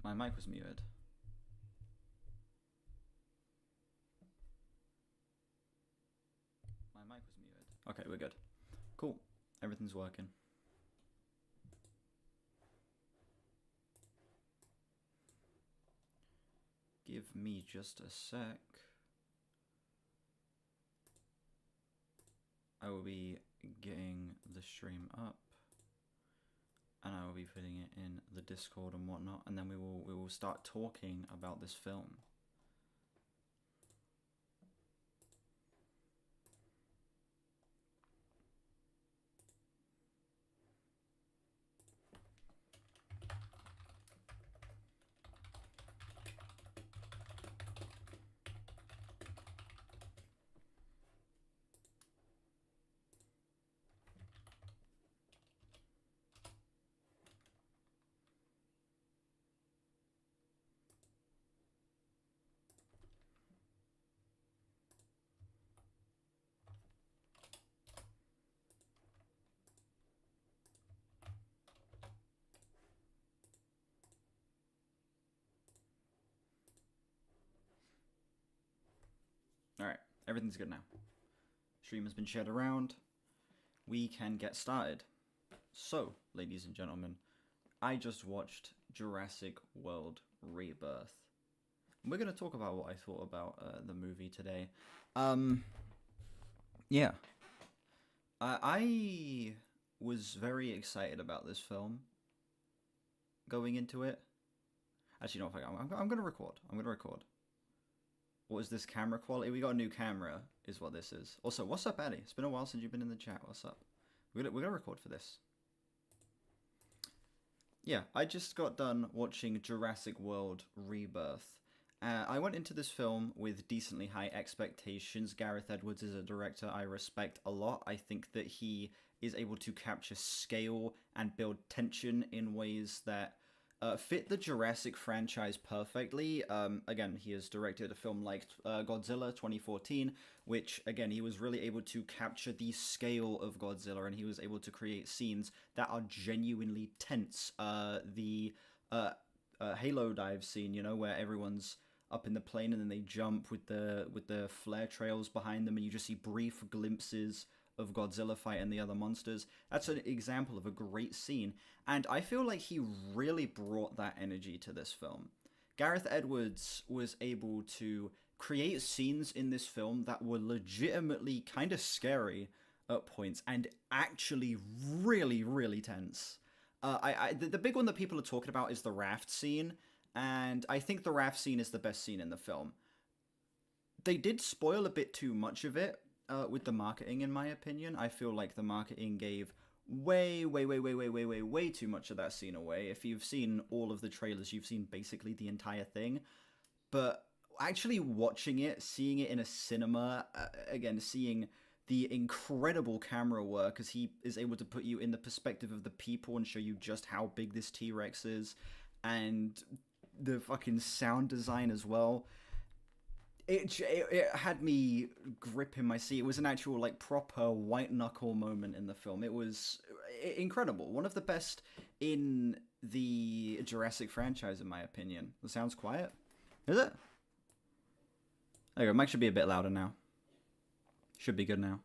My mic was muted. My mic was muted. Okay, we're good. Cool. Everything's working. Give me just a sec. I will be getting the stream up, and I will be putting it in the Discord and whatnot, and then we will start talking about this film. Alright, everything's good now. Stream has been shared around. We can get started. So, ladies and gentlemen, I just watched Jurassic World Rebirth. We're going to talk about what I thought about the movie today. Yeah. I was very excited about this film going into it. Actually, no, I'm going to record. What is this camera quality? We got a new camera, is what this is. Also, what's up, Addy? It's been a while since you've been in the chat. What's up? We're gonna record for this. Yeah, I just got done watching Jurassic World Rebirth. I went into this film with decently high expectations. Gareth Edwards is a director I respect a lot. I think that he is able to capture scale and build tension in ways that fit the Jurassic franchise perfectly. Again, he has directed a film like Godzilla 2014, which, again, he was really able to capture the scale of Godzilla, and he was able to create scenes that are genuinely tense. The Halo dive scene, you know, where everyone's up in the plane and then they jump with the flare trails behind them, and you just see brief glimpses of Godzilla fighting the other monsters. That's an example of a great scene, and I feel like he really brought that energy to this film. Gareth Edwards was able to create scenes in this film that were legitimately kind of scary at points and actually really, really tense. The big one that people are talking about is the raft scene, and I think the raft scene is the best scene in the film. They did spoil a bit too much of it with the marketing, in my opinion. I feel like the marketing gave way too much of that scene away. If you've seen all of the trailers, you've seen basically the entire thing. But actually watching it, seeing it in a cinema, again, seeing the incredible camera work as he is able to put you in the perspective of the people and show you just how big this T-Rex is, and the fucking sound design as well. It had me gripping my seat. It was an actual, like, proper white-knuckle moment in the film. It was incredible. One of the best in the Jurassic franchise, in my opinion. The sound's quiet? Is it? There you go. Mic should be a bit louder now. Should be good now.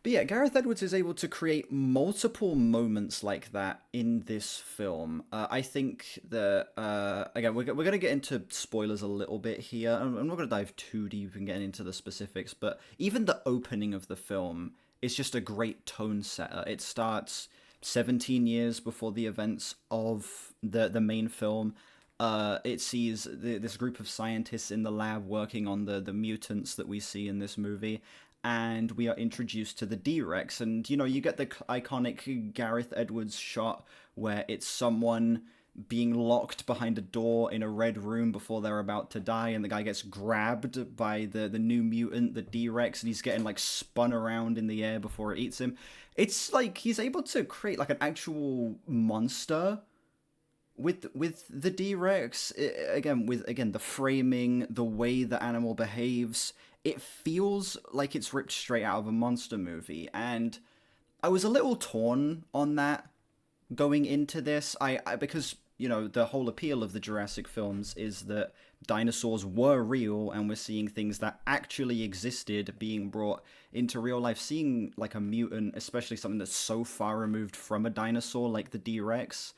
But yeah, Gareth Edwards is able to create multiple moments like that in this film. I think that, again, we're going to get into spoilers a little bit here. I'm not going to dive too deep and get into the specifics, but even the opening of the film is just a great tone setter. It starts 17 years before the events of the main film. It sees this group of scientists in the lab working on the mutants that we see in this movie. And we are introduced to the D-Rex, and, you know, you get the iconic Gareth Edwards shot where it's someone being locked behind a door in a red room before they're about to die, and the guy gets grabbed by the new mutant, the D-Rex, and he's getting, like, spun around in the air before it eats him. It's like he's able to create, like, an actual monster with the D-Rex, again, the framing, the way the animal behaves. It feels like it's ripped straight out of a monster movie, and I was a little torn on that going into this. Because the whole appeal of the Jurassic films is that dinosaurs were real, and we're seeing things that actually existed being brought into real life. Seeing like a mutant, especially something that's so far removed from a dinosaur like the D-Rex,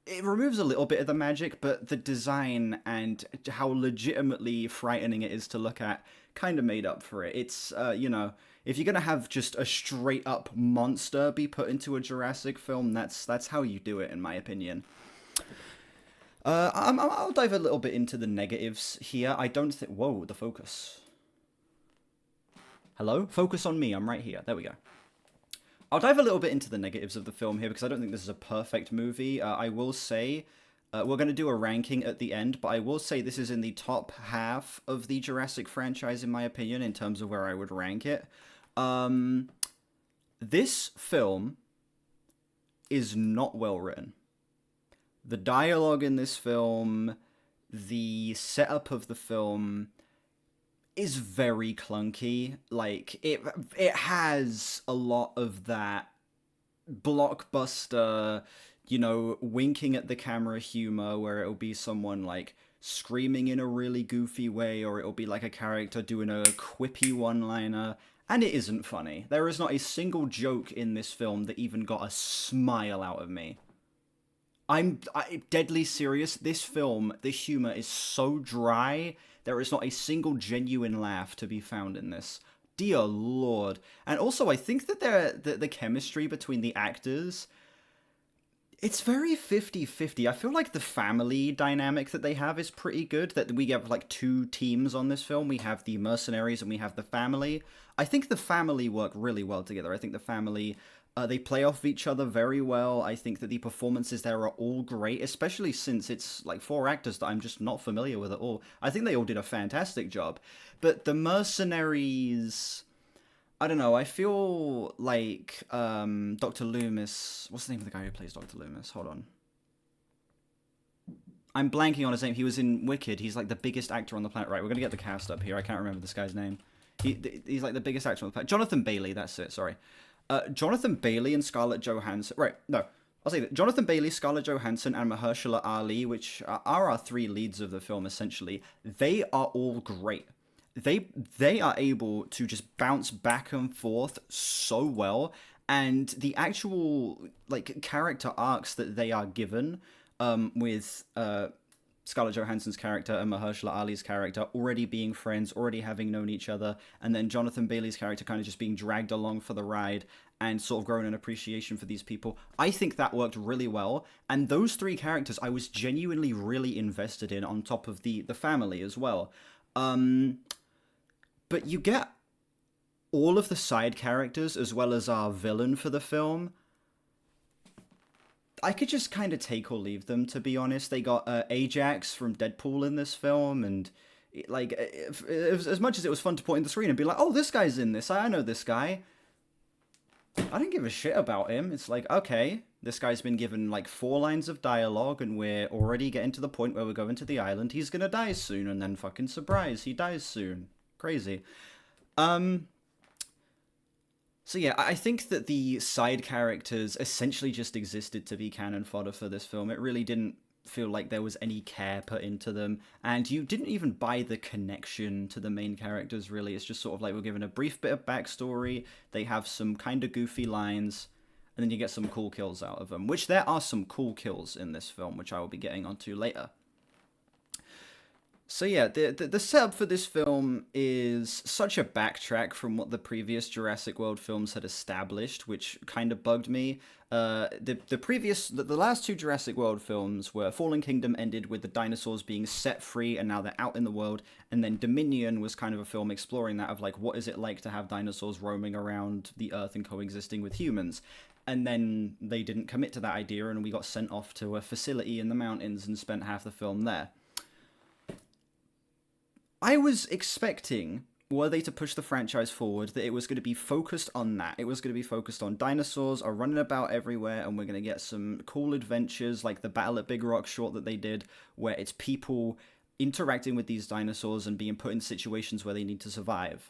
it removes a little bit of the magic, but the design and how legitimately frightening it is to look at kind of made up for it. It's, if you're going to have just a straight up monster be put into a Jurassic film, that's how you do it, in my opinion. I'll dive a little bit into the negatives here. I don't think... Whoa, the focus. Hello? Focus on me. I'm right here. There we go. I'll dive a little bit into the negatives of the film here, because I don't think this is a perfect movie. I will say... we're going to do a ranking at the end, but I will say this is in the top half of the Jurassic franchise, in my opinion, in terms of where I would rank it. This film is not well written. The dialogue in this film, the setup of the film is very clunky. Like, it has a lot of that blockbuster, winking at the camera humor, where it'll be someone, like, screaming in a really goofy way, or it'll be, like, a character doing a quippy one-liner, and it isn't funny. There is not a single joke in this film that even got a smile out of me. I'm deadly serious. This film, the humor is so dry. There is not a single genuine laugh to be found in this. Dear Lord. And also, I think that the chemistry between the actors, it's very 50-50. I feel like the family dynamic that they have is pretty good. That we have, like, two teams on this film. We have the mercenaries and we have the family. I think the family work really well together. I think the family... they play off each other very well. I think that the performances there are all great, especially since it's like 4 actors that I'm just not familiar with at all. I think they all did a fantastic job. But the mercenaries... I don't know, I feel like Dr. Loomis... What's the name of the guy who plays Dr. Loomis? Hold on. I'm blanking on his name. He was in Wicked. He's like the biggest actor on the planet. Right, we're going to get the cast up here. I can't remember this guy's name. He's like the biggest actor on the planet. Jonathan Bailey, that's it, sorry. Jonathan Bailey and Scarlett Johansson... Right, no. I'll say that. Jonathan Bailey, Scarlett Johansson, and Mahershala Ali, which are our 3 leads of the film, essentially, they are all great. They are able to just bounce back and forth so well, and the actual, like, character arcs that they are given, with... Scarlett Johansson's character and Mahershala Ali's character already being friends, already having known each other, and then Jonathan Bailey's character kind of just being dragged along for the ride and sort of growing an appreciation for these people. I think that worked really well, and those 3 characters I was genuinely really invested in, on top of the family as well. But you get all of the side characters as well as our villain for the film. I could just kind of take or leave them, to be honest. They got Ajax from Deadpool in this film, and as much as it was fun to point in the screen and be like, oh, this guy's in this, I know this guy. I didn't give a shit about him. It's like, okay, this guy's been given like 4 lines of dialogue, and we're already getting to the point where we're going to the island. He's gonna die soon, and then fucking surprise, he dies soon. Crazy. So yeah, I think that the side characters essentially just existed to be cannon fodder for this film. It really didn't feel like there was any care put into them, and you didn't even buy the connection to the main characters, really. It's just sort of like we're given a brief bit of backstory, they have some kind of goofy lines, and then you get some cool kills out of them, which there are some cool kills in this film, which I will be getting onto later. So yeah, the setup for this film is such a backtrack from what the previous Jurassic World films had established, which kind of bugged me. The last 2 Jurassic World films were Fallen Kingdom ended with the dinosaurs being set free and now they're out in the world, and then Dominion was kind of a film exploring that of like, what is it like to have dinosaurs roaming around the Earth and coexisting with humans? And then they didn't commit to that idea, and we got sent off to a facility in the mountains and spent half the film there. I was expecting, were they to push the franchise forward, that it was going to be focused on that. It was going to be focused on dinosaurs are running about everywhere, and we're going to get some cool adventures like the Battle at Big Rock short that they did, where it's people interacting with these dinosaurs and being put in situations where they need to survive.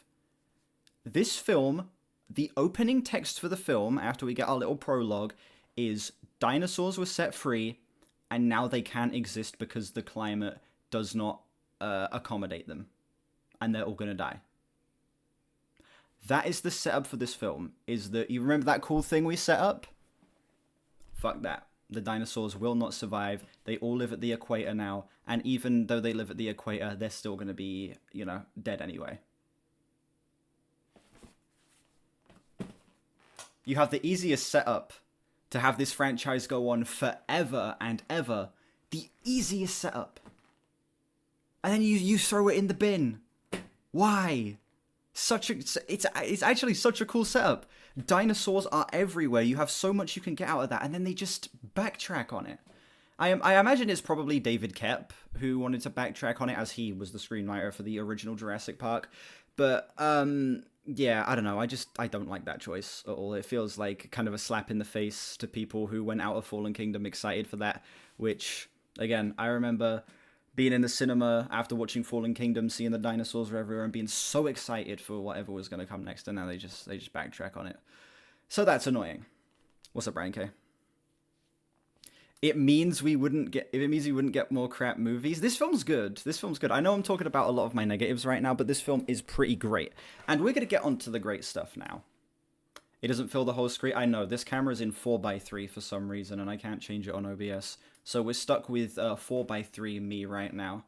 This film, the opening text for the film, after we get our little prologue, is dinosaurs were set free, and now they can't exist because the climate does not accommodate them, and they're all gonna die. That is the setup for this film, is that, you remember that cool thing we set up? Fuck that. The dinosaurs will not survive. They all live at the equator now, and even though they live at the equator, they're still going to be, dead anyway. You have the easiest setup to have this franchise go on forever and ever. The easiest setup. And then you throw it in the bin. Why? It's actually such a cool setup. Dinosaurs are everywhere. You have so much you can get out of that, and then they just backtrack on it. I imagine it's probably David Koepp who wanted to backtrack on it, as he was the screenwriter for the original Jurassic Park. But yeah, I don't know. I don't like that choice at all. It feels like kind of a slap in the face to people who went out of Fallen Kingdom excited for that. Which, again, I remember being in the cinema after watching Fallen Kingdom, seeing the dinosaurs were everywhere, and being so excited for whatever was going to come next, and now they just backtrack on it. So that's annoying. What's up, Brian K? It means we wouldn't get more crap movies. This film's good. I know I'm talking about a lot of my negatives right now, but this film is pretty great. And we're going to get on to the great stuff now. It doesn't fill the whole screen. I know, this camera's in 4:3 for some reason, and I can't change it on OBS. So we're stuck with 4:3 me right now.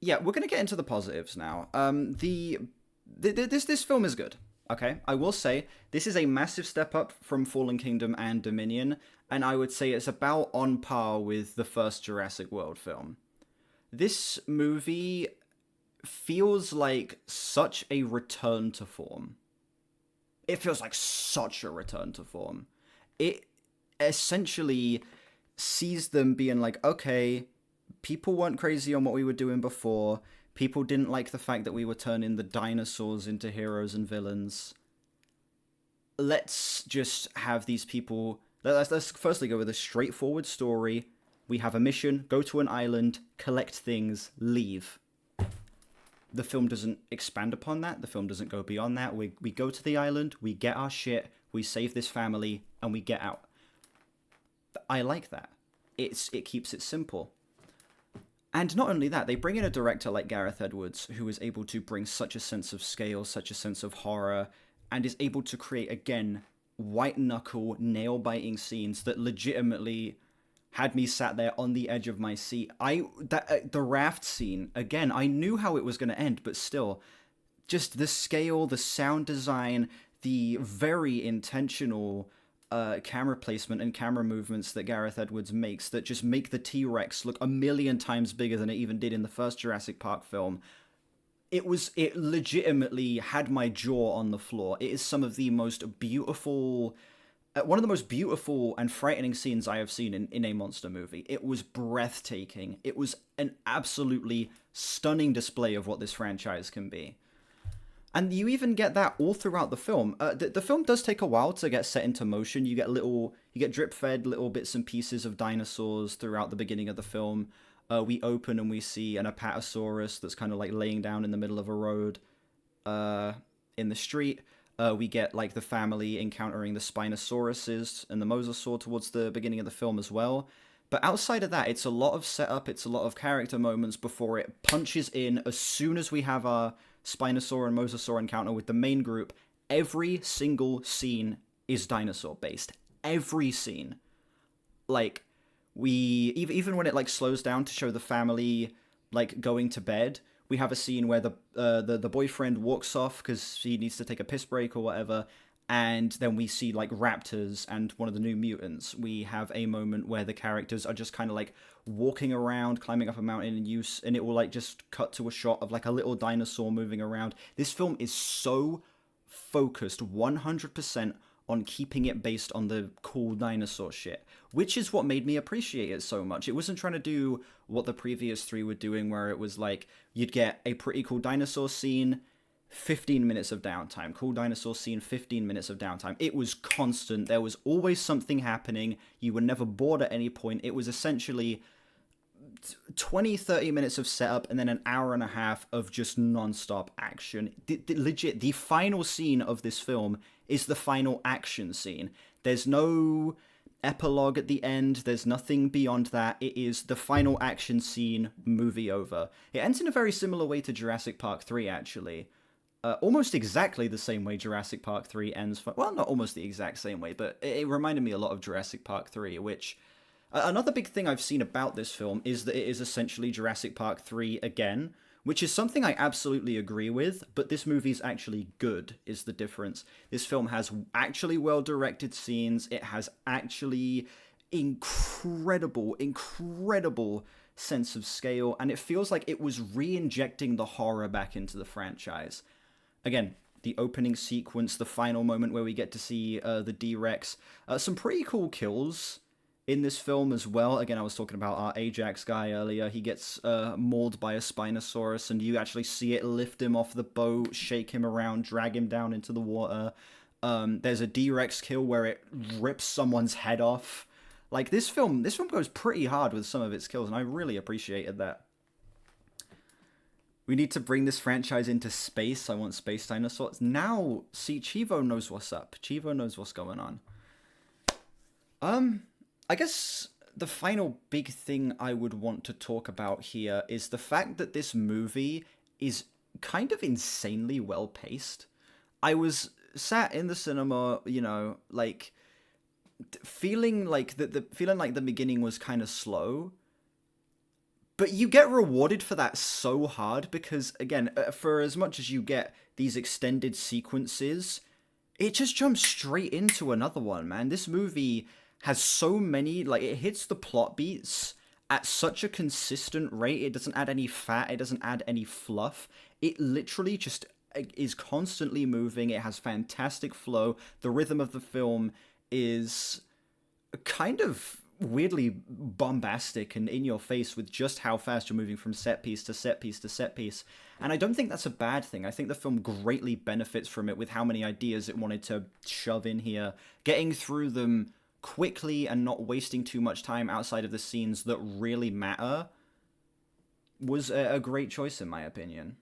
Yeah, we're going to get into the positives now. This film is good, okay? I will say, this is a massive step up from Fallen Kingdom and Dominion, and I would say it's about on par with the first Jurassic World film. This movie feels like such a return to form. It feels like such a return to form. It essentially sees them being like, okay, people weren't crazy on what we were doing before. People didn't like the fact that we were turning the dinosaurs into heroes and villains. Let's just have these people... Let's firstly go with a straightforward story. We have a mission, go to an island, collect things, leave. The film doesn't expand upon that. The film doesn't go beyond that. We go to the island, we get our shit, we save this family, and we get out. I like that. It keeps it simple. And not only that, they bring in a director like Gareth Edwards, who is able to bring such a sense of scale, such a sense of horror, and is able to create, again, white-knuckle, nail-biting scenes that legitimately had me sat there on the edge of my seat. The raft scene, again, I knew how it was going to end, but still, just the scale, the sound design, the very intentional camera placement and camera movements that Gareth Edwards makes that just make the T-Rex look a million times bigger than it even did in the first Jurassic Park film. It legitimately had my jaw on the floor. It is some of the most beautiful... one of the most beautiful and frightening scenes I have seen in a monster movie. It was breathtaking. It was an absolutely stunning display of what this franchise can be. And you even get that all throughout the film. The film does take a while to get set into motion. You get drip-fed little bits and pieces of dinosaurs throughout the beginning of the film. We open and we see an Apatosaurus that's kind of like laying down in the middle of a road in the street. We get like the family encountering the Spinosauruses and the Mosasaur towards the beginning of the film as well. But outside of that, it's a lot of setup, it's a lot of character moments before it punches in. As soon as we have our Spinosaur and Mosasaur encounter with the main group, every single scene is dinosaur-based. Every scene. Like, even when it like slows down to show the family like going to bed, we have a scene where the boyfriend walks off because he needs to take a piss break or whatever, and then we see like raptors and one of the new mutants. We have a moment where the characters are just kind of like walking around, climbing up a mountain and it will like just cut to a shot of like a little dinosaur moving around. This film is so focused 100% on keeping it based on the cool dinosaur shit, which is what made me appreciate it so much. It wasn't trying to do what the previous three were doing, where it was like, you'd get a pretty cool dinosaur scene, 15 minutes of downtime. Cool dinosaur scene, 15 minutes of downtime. It was constant. There was always something happening. You were never bored at any point. It was essentially 20-30 minutes of setup and then an hour and a half of just non-stop action. Legit, the final scene of this film is the final action scene. There's no epilogue at the end. There's nothing beyond that. It is the final action scene, movie over. It ends in a very similar way to Jurassic Park 3, actually. Almost exactly the same way Jurassic Park 3 ends. Well, not almost the exact same way, but it reminded me a lot of Jurassic Park 3, which... Another big thing I've seen about this film is that it is essentially Jurassic Park 3 again, which is something I absolutely agree with, but this movie's actually good, is the difference. This film has actually well-directed scenes, it has actually incredible sense of scale, and it feels like it was re-injecting the horror back into the franchise. Again, the opening sequence, the final moment where we get to see the D-Rex, some pretty cool kills in this film as well. Again, I was talking about our Ajax guy earlier. He gets mauled by a Spinosaurus, and you actually see it lift him off the boat, shake him around, drag him down into the water. There's a D-Rex kill where it rips someone's head off. Like, this film goes pretty hard with some of its kills, and I really appreciated that. We need to bring this franchise into space. I want space dinosaurs. Now, see, Chivo knows what's up. Chivo knows what's going on. I guess the final big thing I would want to talk about here is the fact that this movie is kind of insanely well paced. I was sat in the cinema, you know, like feeling like the beginning was kind of slow, but you get rewarded for that so hard because, again, for as much as you get these extended sequences, it just jumps straight into another one, man. This movie has so many, like, it hits the plot beats at such a consistent rate. It doesn't add any fat, it doesn't add any fluff. It literally just is constantly moving. It has fantastic flow. The rhythm of the film is kind of weirdly bombastic and in your face with just how fast you're moving from set piece to set piece to set piece. And I don't think that's a bad thing. I think the film greatly benefits from it with how many ideas it wanted to shove in here, getting through them quickly and not wasting too much time outside of the scenes that really matter was a great choice in my opinion.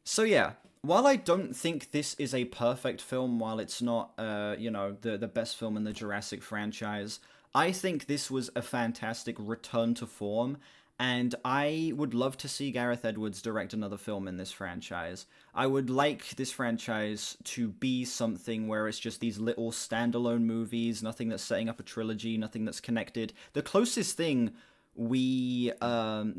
So yeah, while I don't think this is a perfect film, while it's not, the best film in the Jurassic franchise, I think this was a fantastic return to form, and I would love to see Gareth Edwards direct another film in this franchise. I would like this franchise to be something where it's just these little standalone movies, nothing that's setting up a trilogy, nothing that's connected. The closest thing we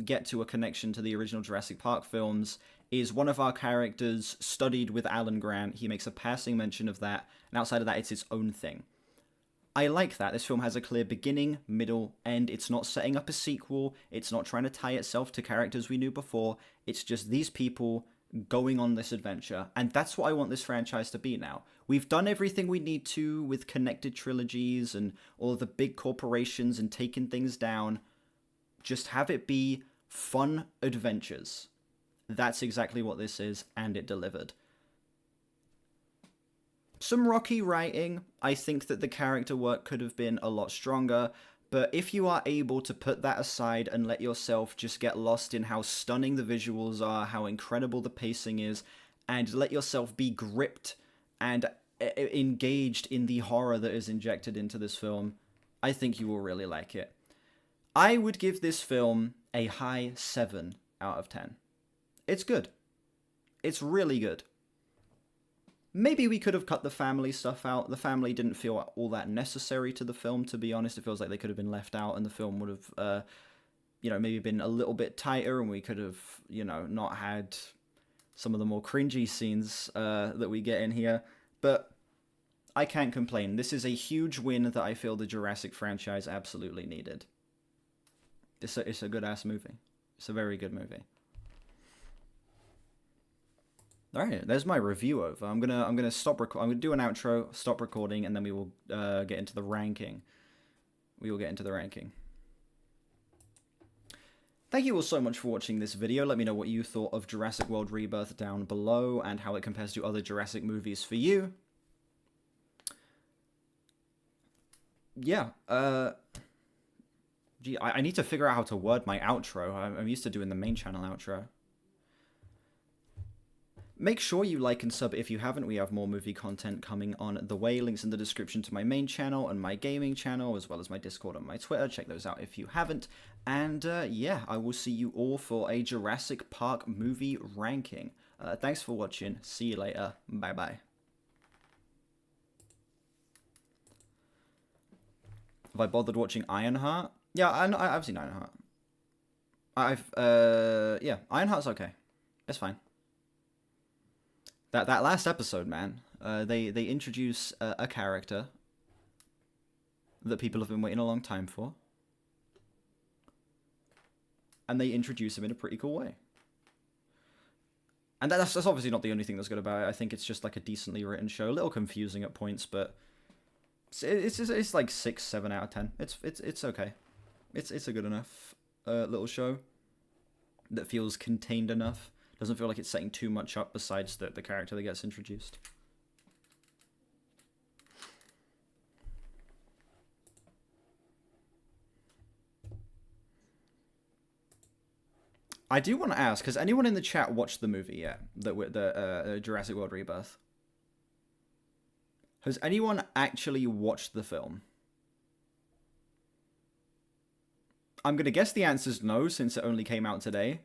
get to a connection to the original Jurassic Park films is one of our characters studied with Alan Grant. He makes a passing mention of that, and outside of that, it's its own thing. I like that. This film has a clear beginning, middle, end. It's not setting up a sequel. It's not trying to tie itself to characters we knew before. It's just these people going on this adventure. And that's what I want this franchise to be now. We've done everything we need to with connected trilogies and all of the big corporations and taking things down. Just have it be fun adventures. That's exactly what this is, and it delivered. Some rocky writing. I think that the character work could have been a lot stronger, but if you are able to put that aside and let yourself just get lost in how stunning the visuals are, how incredible the pacing is, and let yourself be gripped and engaged in the horror that is injected into this film, I think you will really like it. I would give this film a high 7 out of 10. It's good. It's really good. Maybe we could have cut the family stuff out. The family didn't feel all that necessary to the film, to be honest. It feels like they could have been left out and the film would have, maybe been a little bit tighter and we could have, not had some of the more cringy scenes that we get in here. But I can't complain. This is a huge win that I feel the Jurassic franchise absolutely needed. It's a good-ass movie. It's a very good movie. All right, there's my review over. I'm gonna stop. I'm gonna do an outro, stop recording, and then we will get into the ranking. Thank you all so much for watching this video. Let me know what you thought of Jurassic World Rebirth down below and how it compares to other Jurassic movies for you. Yeah. Gee, I need to figure out how to word my outro. I'm used to doing the main channel outro. Make sure you like and sub if you haven't. We have more movie content coming on the way. Links in the description to my main channel and my gaming channel, as well as my Discord and my Twitter. Check those out if you haven't. And yeah, I will see you all for a Jurassic Park movie ranking. Thanks for watching. See you later. Bye-bye. Have I bothered watching Ironheart? Yeah, I've seen Ironheart. Yeah, Ironheart's okay. It's fine. That last episode, man, they introduce a character that people have been waiting a long time for, and they introduce him in a pretty cool way. And that's obviously not the only thing that's good about it. I think it's just like a decently written show, a little confusing at points, but it's like 6, 7 out of 10. It's okay. It's a good enough little show that feels contained enough. Doesn't feel like it's setting too much up besides the character that gets introduced. I do want to ask, has anyone in the chat watched the movie yet? The Jurassic World Rebirth? Has anyone actually watched the film? I'm going to guess the answer's no, since it only came out today.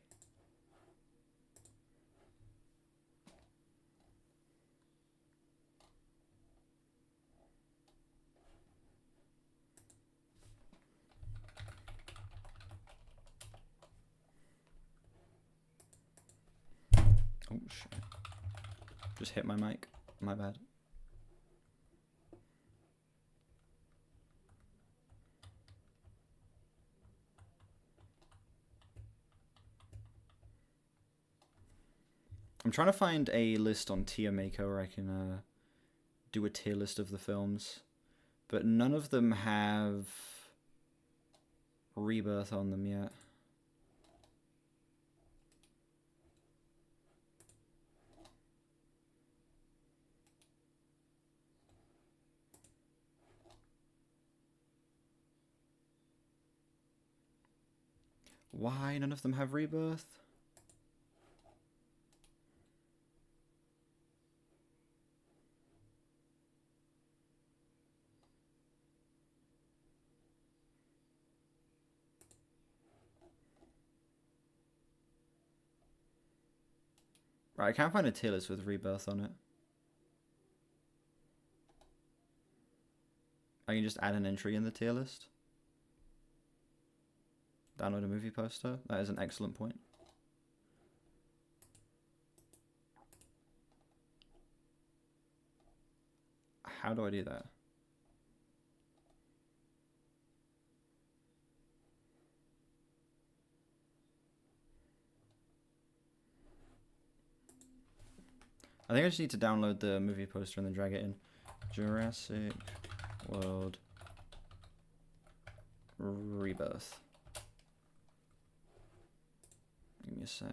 Oh, shit. Just hit my mic. My bad. I'm trying to find a list on Tier Maker where I can do a tier list of the films, but none of them have Rebirth on them yet. Why none of them have Rebirth? Right, I can't find a tier list with Rebirth on it. I can just add an entry in the tier list. Download a movie poster. That is an excellent point. How do I do that? I think I just need to download the movie poster and then drag it in. Jurassic World Rebirth. Give me a sec.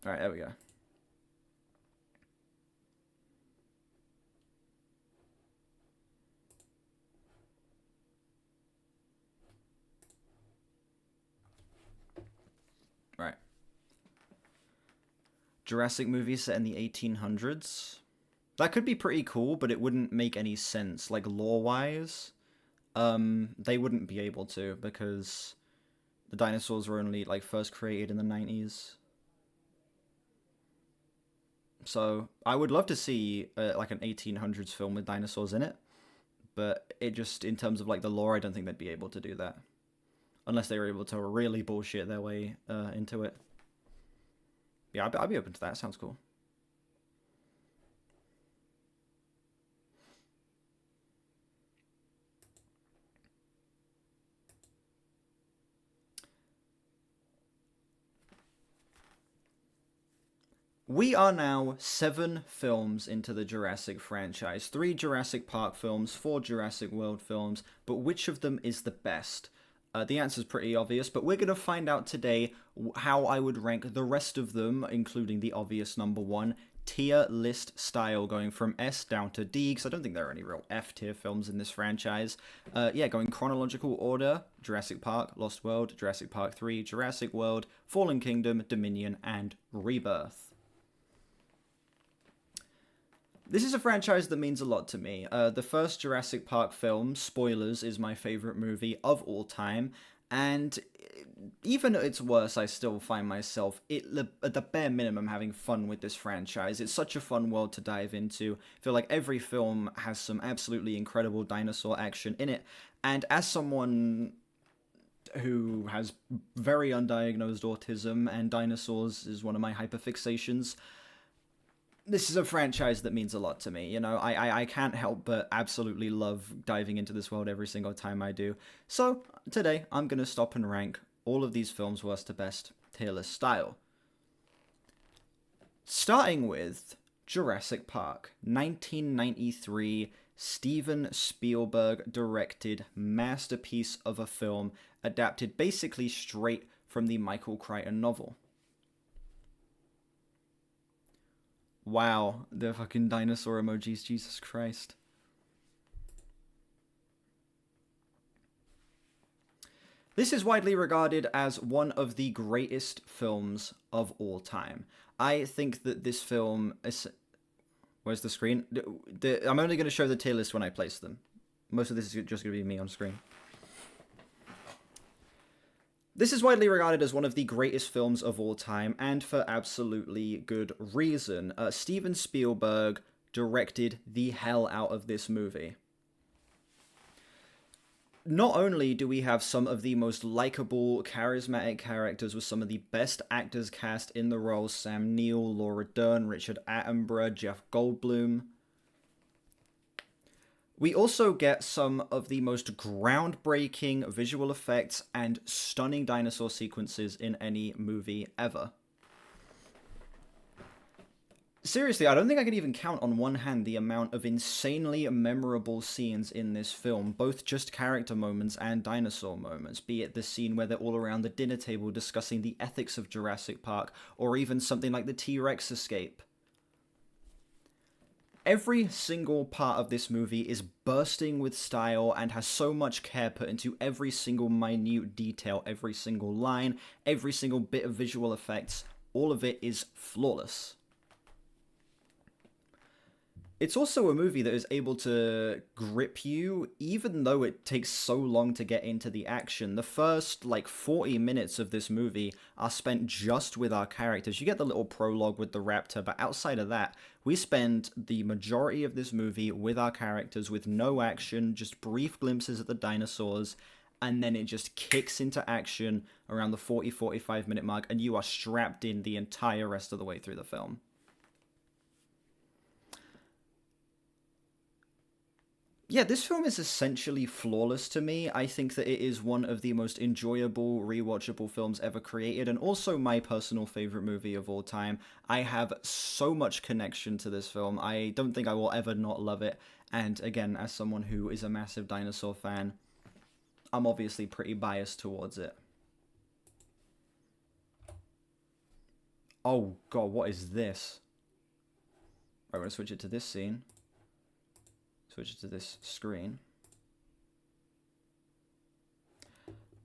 All right, there we go. Right. Jurassic movie set in the 1800s. That could be pretty cool, but it wouldn't make any sense, like lore-wise. They wouldn't be able to, because the dinosaurs were only like first created in the 90s. So I would love to see like an 1800s film with dinosaurs in it, but it just, in terms of like the lore, I don't think they'd be able to do that. Unless they were able to really bullshit their way into it. Yeah, I'd be open to that. Sounds cool. We are now 7 films into the Jurassic franchise. 3 Jurassic Park films, 4 Jurassic World films, but which of them is the best? The answer is pretty obvious, but we're going to find out today how I would rank the rest of them, including the obvious number 1, tier list style, going from S down to D, because I don't think there are any real F tier films in this franchise. Going chronological order: Jurassic Park, Lost World, Jurassic Park 3, Jurassic World, Fallen Kingdom, Dominion, and Rebirth. This is a franchise that means a lot to me. The first Jurassic Park film, spoilers, is my favorite movie of all time, and even at its worst, I still find myself, at the bare minimum, having fun with this franchise. It's such a fun world to dive into. I feel like every film has some absolutely incredible dinosaur action in it, and as someone who has very undiagnosed autism, and dinosaurs is one of my hyperfixations, this is a franchise that means a lot to me. You know, I can't help but absolutely love diving into this world every single time I do. So, today, I'm going to stop and rank all of these films worst to best, tier list style. Starting with Jurassic Park, 1993, Steven Spielberg directed masterpiece of a film, adapted basically straight from the Michael Crichton novel. Wow, the fucking dinosaur emojis, Jesus Christ. This is widely regarded as one of the greatest films of all time. I think that this film is... Where's the screen? I'm only going to show the tier list when I place them. Most of this is just going to be me on screen. This is widely regarded as one of the greatest films of all time, and for absolutely good reason. Steven Spielberg directed the hell out of this movie. Not only do we have some of the most likable, charismatic characters with some of the best actors cast in the roles: Sam Neill, Laura Dern, Richard Attenborough, Jeff Goldblum. We also get some of the most groundbreaking visual effects and stunning dinosaur sequences in any movie ever. Seriously, I don't think I can even count on one hand the amount of insanely memorable scenes in this film, both just character moments and dinosaur moments, be it the scene where they're all around the dinner table discussing the ethics of Jurassic Park, or even something like the T-Rex escape. Every single part of this movie is bursting with style and has so much care put into every single minute detail, every single line, every single bit of visual effects. All of it is flawless. It's also a movie that is able to grip you, even though it takes so long to get into the action. The first, 40 minutes of this movie are spent just with our characters. You get the little prologue with the raptor, but outside of that, we spend the majority of this movie with our characters, with no action, just brief glimpses at the dinosaurs, and then it just kicks into action around the 40-45 minute mark, and you are strapped in the entire rest of the way through the film. Yeah, this film is essentially flawless to me. I think that it is one of the most enjoyable, rewatchable films ever created, and also my personal favorite movie of all time. I have so much connection to this film. I don't think I will ever not love it. And again, as someone who is a massive dinosaur fan, I'm obviously pretty biased towards it. Oh god, what is this? I'm going to switch it to this scene. Switch it to this screen.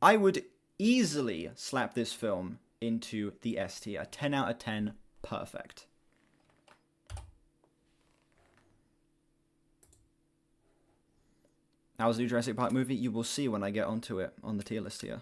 I would easily slap this film into the S tier. 10 out of 10, perfect. How's the new Jurassic Park movie? You will see when I get onto it on the tier list here.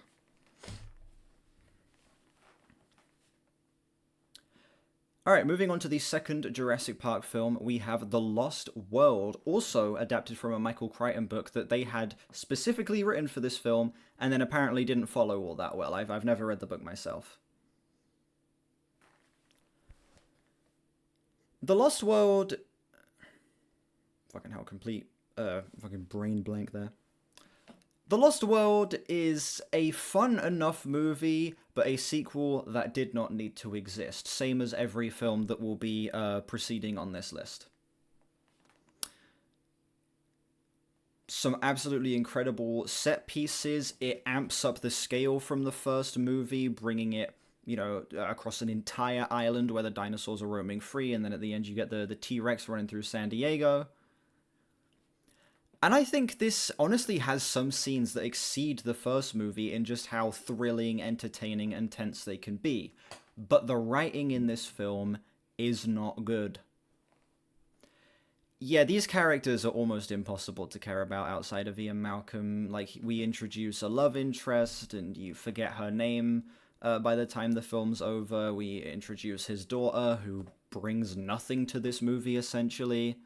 Alright, moving on to the second Jurassic Park film, we have The Lost World, also adapted from a Michael Crichton book that they had specifically written for this film, and then apparently didn't follow all that well. I've never read the book myself. The Lost World... Fucking hell, complete... fucking brain blank there. The Lost World is a fun enough movie, but a sequel that did not need to exist, same as every film that will be proceeding on this list. Some absolutely incredible set pieces. It amps up the scale from the first movie, bringing it, you know, across an entire island where the dinosaurs are roaming free, and then at the end you get the T-Rex running through San Diego. And I think this honestly has some scenes that exceed the first movie in just how thrilling, entertaining, and tense they can be. But the writing in this film is not good. Yeah, these characters are almost impossible to care about outside of Ian Malcolm. Like, we introduce a love interest, and you forget her name by the time the film's over. We introduce his daughter, who brings nothing to this movie, essentially.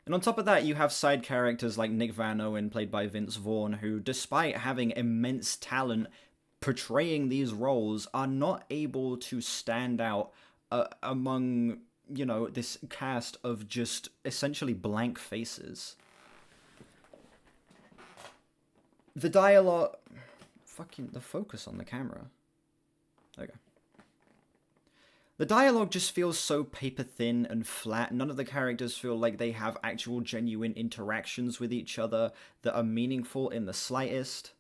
And on top of that, you have side characters like Nick Van Owen, played by Vince Vaughn, who, despite having immense talent portraying these roles, are not able to stand out among, you know, this cast of just essentially blank faces. The dialogue... Fucking... the focus on the camera. There we go. The dialogue just feels so paper-thin and flat. None of the characters feel like they have actual genuine interactions with each other that are meaningful in the slightest.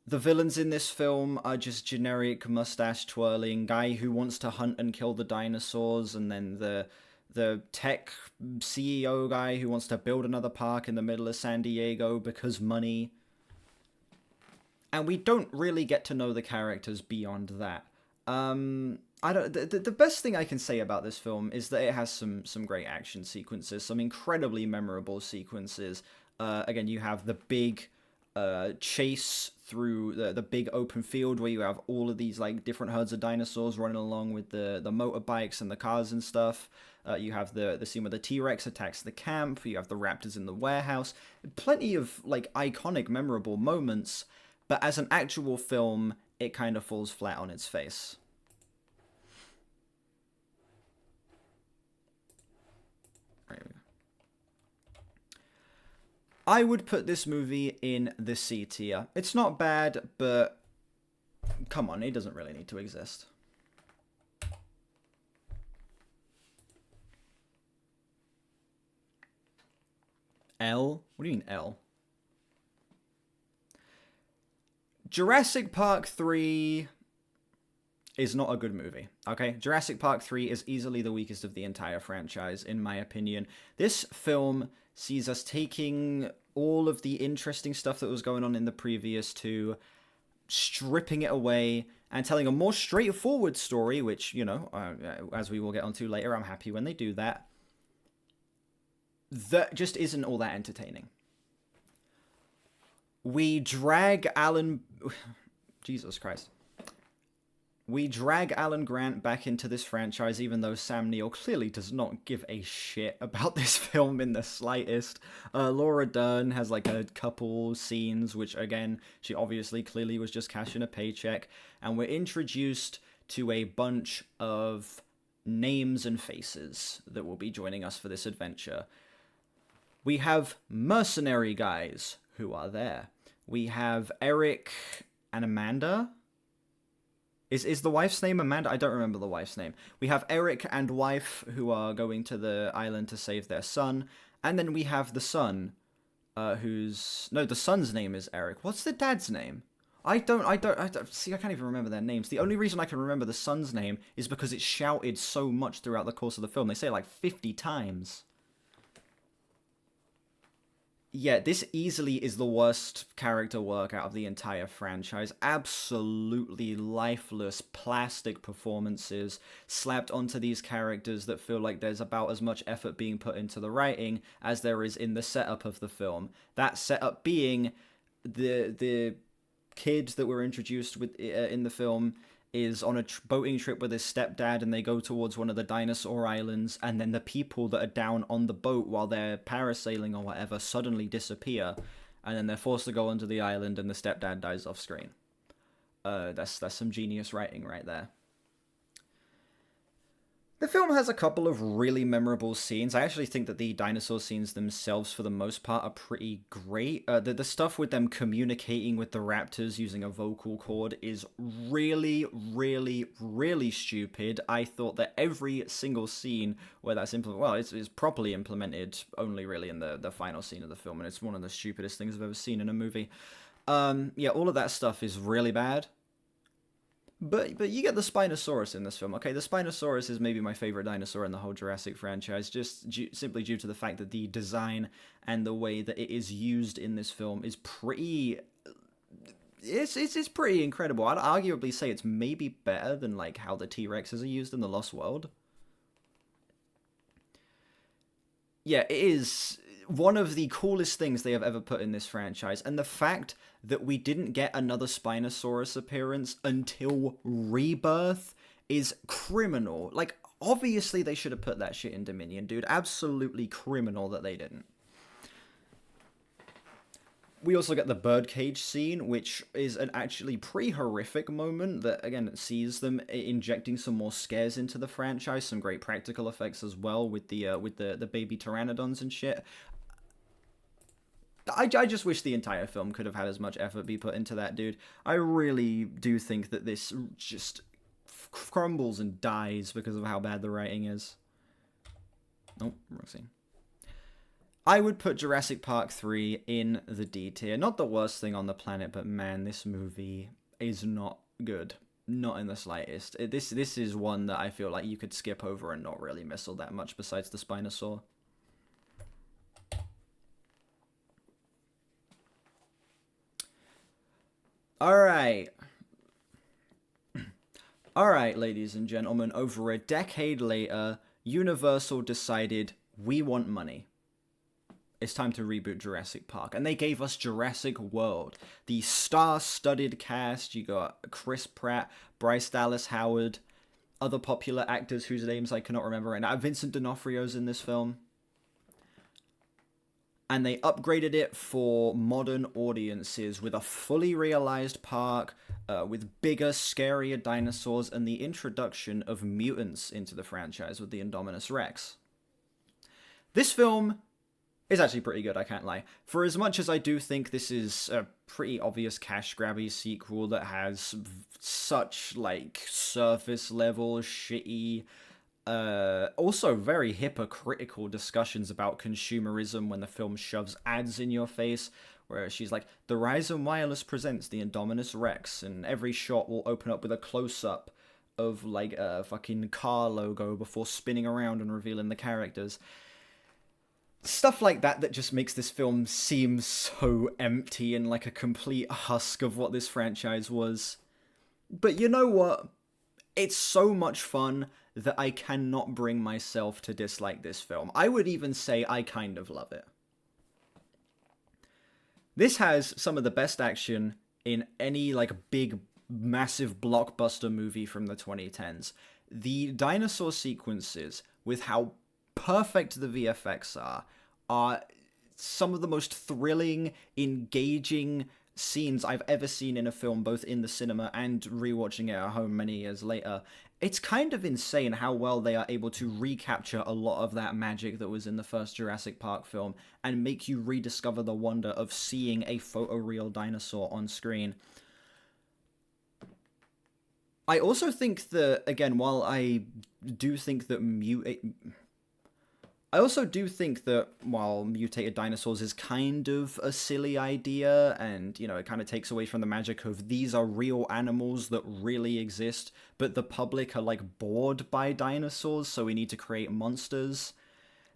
The villains in this film are just generic mustache-twirling guy who wants to hunt and kill the dinosaurs, and then the tech CEO guy who wants to build another park in the middle of San Diego because money. And we don't really get to know the characters beyond that. The best thing I can say about this film is that it has some great action sequences, some incredibly memorable sequences. Again, you have the big chase through the big open field where you have all of these like different herds of dinosaurs running along with the motorbikes and the cars and stuff. You have the scene where the T-Rex attacks the camp. You have the raptors in the warehouse. Plenty of like iconic, memorable moments. But as an actual film, it kind of falls flat on its face. Right. I would put this movie in the C tier. It's not bad, but come on, it doesn't really need to exist. L? What do you mean L? Jurassic Park 3 is not a good movie, okay? Jurassic Park 3 is easily the weakest of the entire franchise, in my opinion. This film sees us taking all of the interesting stuff that was going on in the previous two, stripping it away, and telling a more straightforward story, which, you know, as we will get onto later, I'm happy when they do that. That just isn't all that entertaining. We drag Alan... Jesus Christ. We drag Alan Grant back into this franchise, even though Sam Neill clearly does not give a shit about this film in the slightest. Laura Dern has like a couple scenes, which again, she obviously clearly was just cashing a paycheck. And we're introduced to a bunch of names and faces that will be joining us for this adventure. We have mercenary guys who are there. We have Eric and Amanda. Is the wife's name Amanda? I don't remember the wife's name. We have Eric and wife who are going to the island to save their son. And then we have the son, No, the son's name is Eric. What's the dad's name? I don't, see, I can't even remember their names. The only reason I can remember the son's name is because it's shouted so much throughout the course of the film. They say it like 50 times. Yeah, this easily is the worst character work out of the entire franchise. Absolutely lifeless, plastic performances slapped onto these characters that feel like there's about as much effort being put into the writing as there is in the setup of the film. That setup being the kid that we're introduced with in the film is on a boating trip with his stepdad, and they go towards one of the dinosaur islands, and then the people that are down on the boat while they're parasailing or whatever suddenly disappear, and then they're forced to go onto the island, and the stepdad dies off screen. That's some genius writing right there. The film has a couple of really memorable scenes. I actually think that the dinosaur scenes themselves, for the most part, are pretty great. The stuff with them communicating with the raptors using a vocal cord is really, really, really stupid. I thought that every single scene where that's implemented, well, it's properly implemented only really in the final scene of the film, and it's one of the stupidest things I've ever seen in a movie. Yeah, all of that stuff is really bad. But you get the Spinosaurus in this film, okay? The Spinosaurus is maybe my favorite dinosaur in the whole Jurassic franchise, just simply due to the fact that the design and the way that it is used in this film is pretty... It's pretty incredible. I'd arguably say it's maybe better than, like, how the T-Rexes are used in The Lost World. Yeah, it is one of the coolest things they have ever put in this franchise, and the fact that we didn't get another Spinosaurus appearance until Rebirth is criminal. Like, obviously they should have put that shit in Dominion, dude. Absolutely criminal that they didn't. We also get the birdcage scene, which is an actually pretty horrific moment that, again, sees them injecting some more scares into the franchise, some great practical effects as well with the baby pteranodons and shit. I just wish the entire film could have had as much effort be put into that, dude. I really do think that this just crumbles and dies because of how bad the writing is. Oh, wrong scene. I would put Jurassic Park 3 in the D tier. Not the worst thing on the planet, but man, this movie is not good. Not in the slightest. This is one that I feel like you could skip over and not really miss all that much besides the Spinosaur. Alright. Alright, ladies and gentlemen, over a decade later, Universal decided we want money. It's time to reboot Jurassic Park. And they gave us Jurassic World. The star-studded cast. You got Chris Pratt, Bryce Dallas Howard, other popular actors whose names I cannot remember right now. Vincent D'Onofrio's in this film. And they upgraded it for modern audiences with a fully realized park, with bigger, scarier dinosaurs, and the introduction of mutants into the franchise with the Indominus Rex. This film is actually pretty good, I can't lie. For as much as I do think this is a pretty obvious cash-grabby sequel that has such, like, surface-level, shitty, also very hypocritical discussions about consumerism when the film shoves ads in your face, where she's like, the Verizon Wireless presents the Indominus Rex, and every shot will open up with a close-up of, like, a fucking car logo before spinning around and revealing the characters. Stuff like that just makes this film seem so empty and like a complete husk of what this franchise was. But you know what? It's so much fun that I cannot bring myself to dislike this film. I would even say I kind of love it. This has some of the best action in any, like, big, massive blockbuster movie from the 2010s. The dinosaur sequences, with how perfect the VFX are some of the most thrilling, engaging scenes I've ever seen in a film, both in the cinema and rewatching it at home many years later. It's kind of insane how well they are able to recapture a lot of that magic that was in the first Jurassic Park film and make you rediscover the wonder of seeing a photoreal dinosaur on screen. I also think that, again, while I do think that while mutated dinosaurs is kind of a silly idea, and, you know, it kind of takes away from the magic of these are real animals that really exist, but the public are, like, bored by dinosaurs, so we need to create monsters.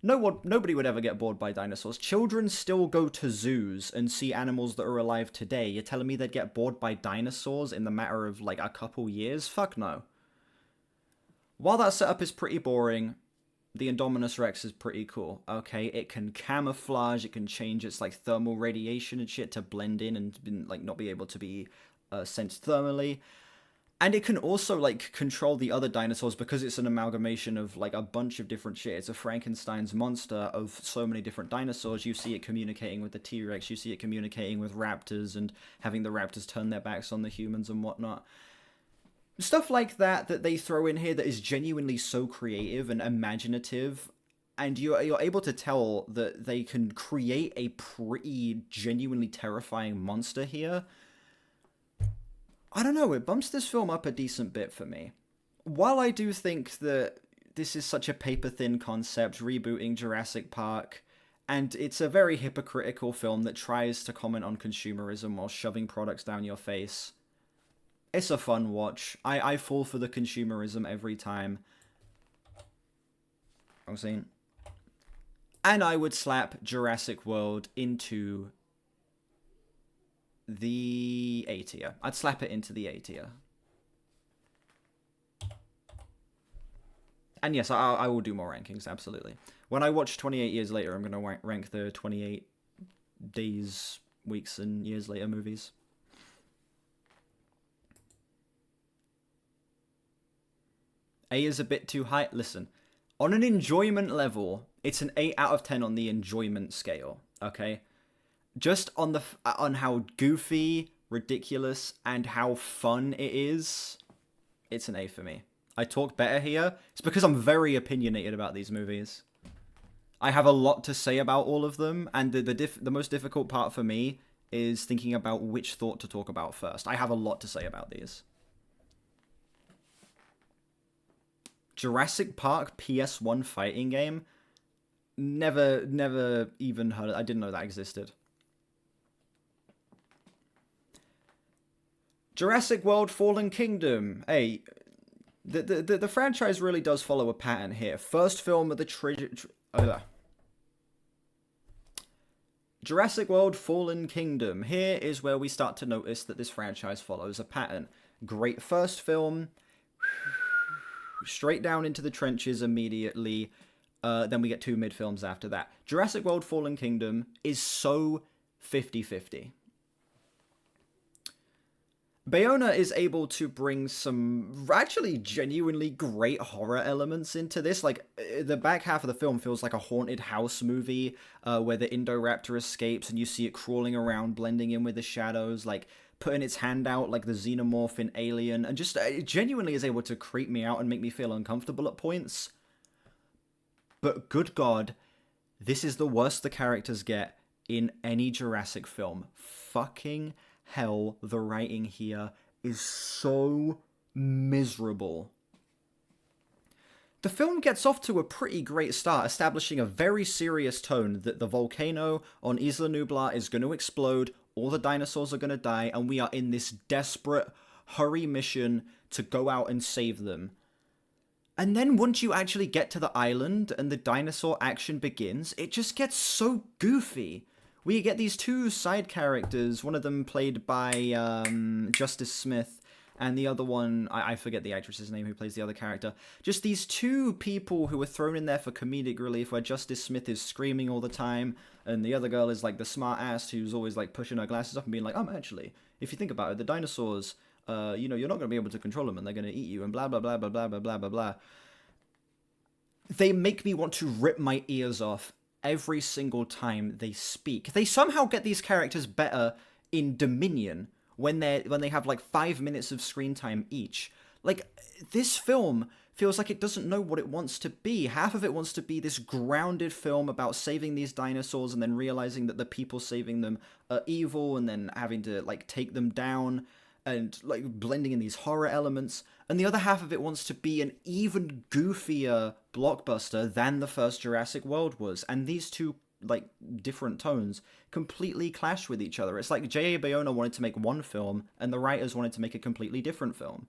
Nobody would ever get bored by dinosaurs. Children still go to zoos and see animals that are alive today. You're telling me they'd get bored by dinosaurs in the matter of, like, a couple years? Fuck no. While that setup is pretty boring, the Indominus Rex is pretty cool, okay? It can camouflage, it can change its, like, thermal radiation and shit to blend in and, like, not be able to be sensed thermally. And it can also, like, control the other dinosaurs because it's an amalgamation of, like, a bunch of different shit. It's a Frankenstein's monster of so many different dinosaurs. You see it communicating with the T-Rex, you see it communicating with raptors and having the raptors turn their backs on the humans and whatnot. Stuff like that they throw in here that is genuinely so creative and imaginative, and you're able to tell that they can create a pretty genuinely terrifying monster here. I don't know, it bumps this film up a decent bit for me. While I do think that this is such a paper-thin concept, rebooting Jurassic Park, and it's a very hypocritical film that tries to comment on consumerism while shoving products down your face, it's a fun watch. I fall for the consumerism every time. I'm saying. And I would slap Jurassic World into the A tier. I'd slap it into the A tier. And yes, I will do more rankings, absolutely. When I watch 28 Years Later, I'm going to rank the 28 days, weeks, and years later movies. A is a bit too high. Listen, on an enjoyment level, it's an 8 out of 10 on the enjoyment scale, okay? Just on how goofy, ridiculous, and how fun it is, it's an A for me. I talk better here. It's because I'm very opinionated about these movies. I have a lot to say about all of them, and the most difficult part for me is thinking about which thought to talk about first. I have a lot to say about these. Jurassic Park PS1 fighting game? Never even heard of it. I didn't know that existed. Jurassic World Fallen Kingdom. Hey, the franchise really does follow a pattern here. First film of the Jurassic World Fallen Kingdom. Here is where we start to notice that this franchise follows a pattern. Great first film, straight down into the trenches immediately. Then we get 2 mid-films after that. Jurassic World Fallen Kingdom is so 50-50. Bayona is able to bring some actually genuinely great horror elements into this. Like, the back half of the film feels like a haunted house movie where the Indoraptor escapes and you see it crawling around, blending in with the shadows, like putting its hand out like the xenomorph in Alien, and just it genuinely is able to creep me out and make me feel uncomfortable at points. But good God, this is the worst the characters get in any Jurassic film. Fucking hell, the writing here is so miserable. The film gets off to a pretty great start, establishing a very serious tone that the volcano on Isla Nublar is going to explode, all the dinosaurs are going to die, and we are in this desperate hurry mission to go out and save them. And then once you actually get to the island and the dinosaur action begins, it just gets so goofy. We get these 2 side characters, one of them played by Justice Smith, and the other one, I forget the actress's name who plays the other character. Just these 2 people who were thrown in there for comedic relief, where Justice Smith is screaming all the time, and the other girl is like the smart ass who's always like pushing her glasses up and being like, actually, if you think about it, the dinosaurs, you're not going to be able to control them, and they're going to eat you, and blah, blah, blah, blah, blah, blah, blah, blah, blah. They make me want to rip my ears off every single time they speak. They somehow get these characters better in Dominion when they have like 5 minutes of screen time each. Like, this film feels like it doesn't know what it wants to be. Half of it wants to be this grounded film about saving these dinosaurs and then realizing that the people saving them are evil and then having to like take them down and like blending in these horror elements. And the other half of it wants to be an even goofier blockbuster than the first Jurassic World was. And these 2 like different tones completely clash with each other. It's like J.A. Bayona wanted to make one film and the writers wanted to make a completely different film.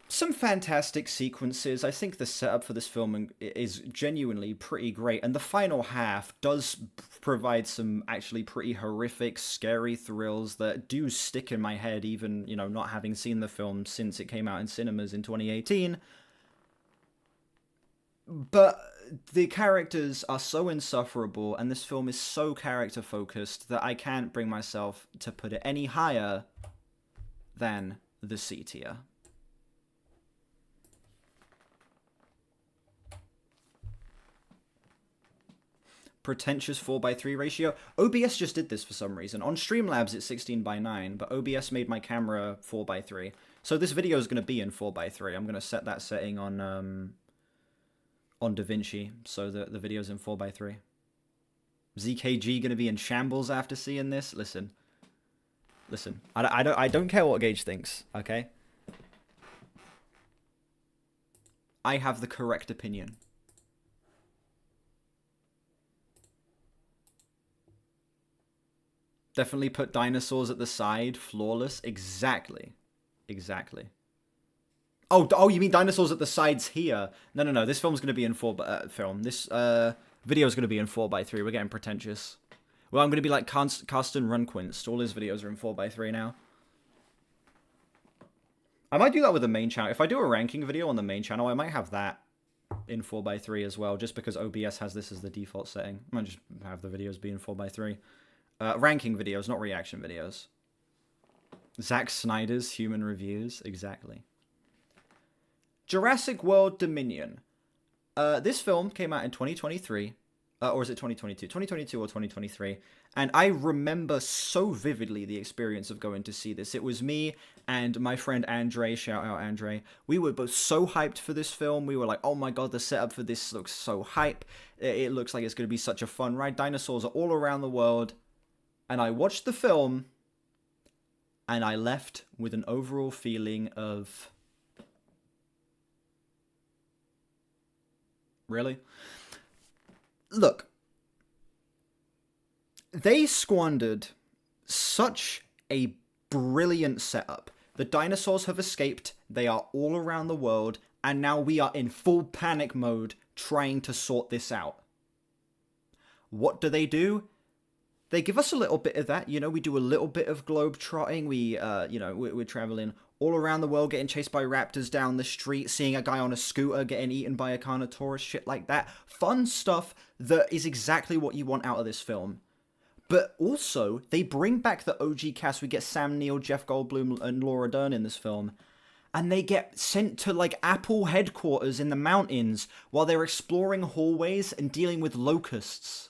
Some fantastic sequences. I think the setup for this film is genuinely pretty great, and the final half does provide some actually pretty horrific, scary thrills that do stick in my head, even, not having seen the film since it came out in cinemas in 2018. But the characters are so insufferable, and this film is so character-focused that I can't bring myself to put it any higher than the C tier. pretentious 4:3 ratio. OBS just did this for some reason. On Streamlabs it's 16:9, but OBS made my camera 4:3. So this video is going to be in 4:3. I'm going to set that setting on DaVinci so that the video's in 4:3. ZKG going to be in shambles after seeing this? Listen. I don't care what Gage thinks, okay? I have the correct opinion. Definitely put dinosaurs at the side. Flawless. Exactly. Oh, you mean dinosaurs at the sides here? No. This film's going to be in This video is going to be in 4:3. We're getting pretentious. Well, I'm going to be like Karsten Runquist. All his videos are in 4:3 now. I might do that with the main channel. If I do a ranking video on the main channel, I might have that in 4:3 as well, just because OBS has this as the default setting. I might just have the videos be in 4:3. Ranking videos, not reaction videos. Zack Snyder's human reviews, exactly. Jurassic World Dominion. This film came out in 2023. Or is it 2022? 2022 or 2023. And I remember so vividly the experience of going to see this. It was me and my friend Andre, shout out Andre. We were both so hyped for this film. We were like, oh my god, the setup for this looks so hype. It looks like it's going to be such a fun ride. Dinosaurs are all around the world. And I watched the film, and I left with an overall feeling of... Really? Look, they squandered such a brilliant setup. The dinosaurs have escaped, they are all around the world, and now we are in full panic mode trying to sort this out. What do? They give us a little bit of that, you know, we do a little bit of globe trotting, we're traveling all around the world, getting chased by raptors down the street, seeing a guy on a scooter getting eaten by a Carnotaurus, shit like that. Fun stuff that is exactly what you want out of this film. But also, they bring back the OG cast. We get Sam Neill, Jeff Goldblum, and Laura Dern in this film. And they get sent to, like, Apple headquarters in the mountains while they're exploring hallways and dealing with locusts.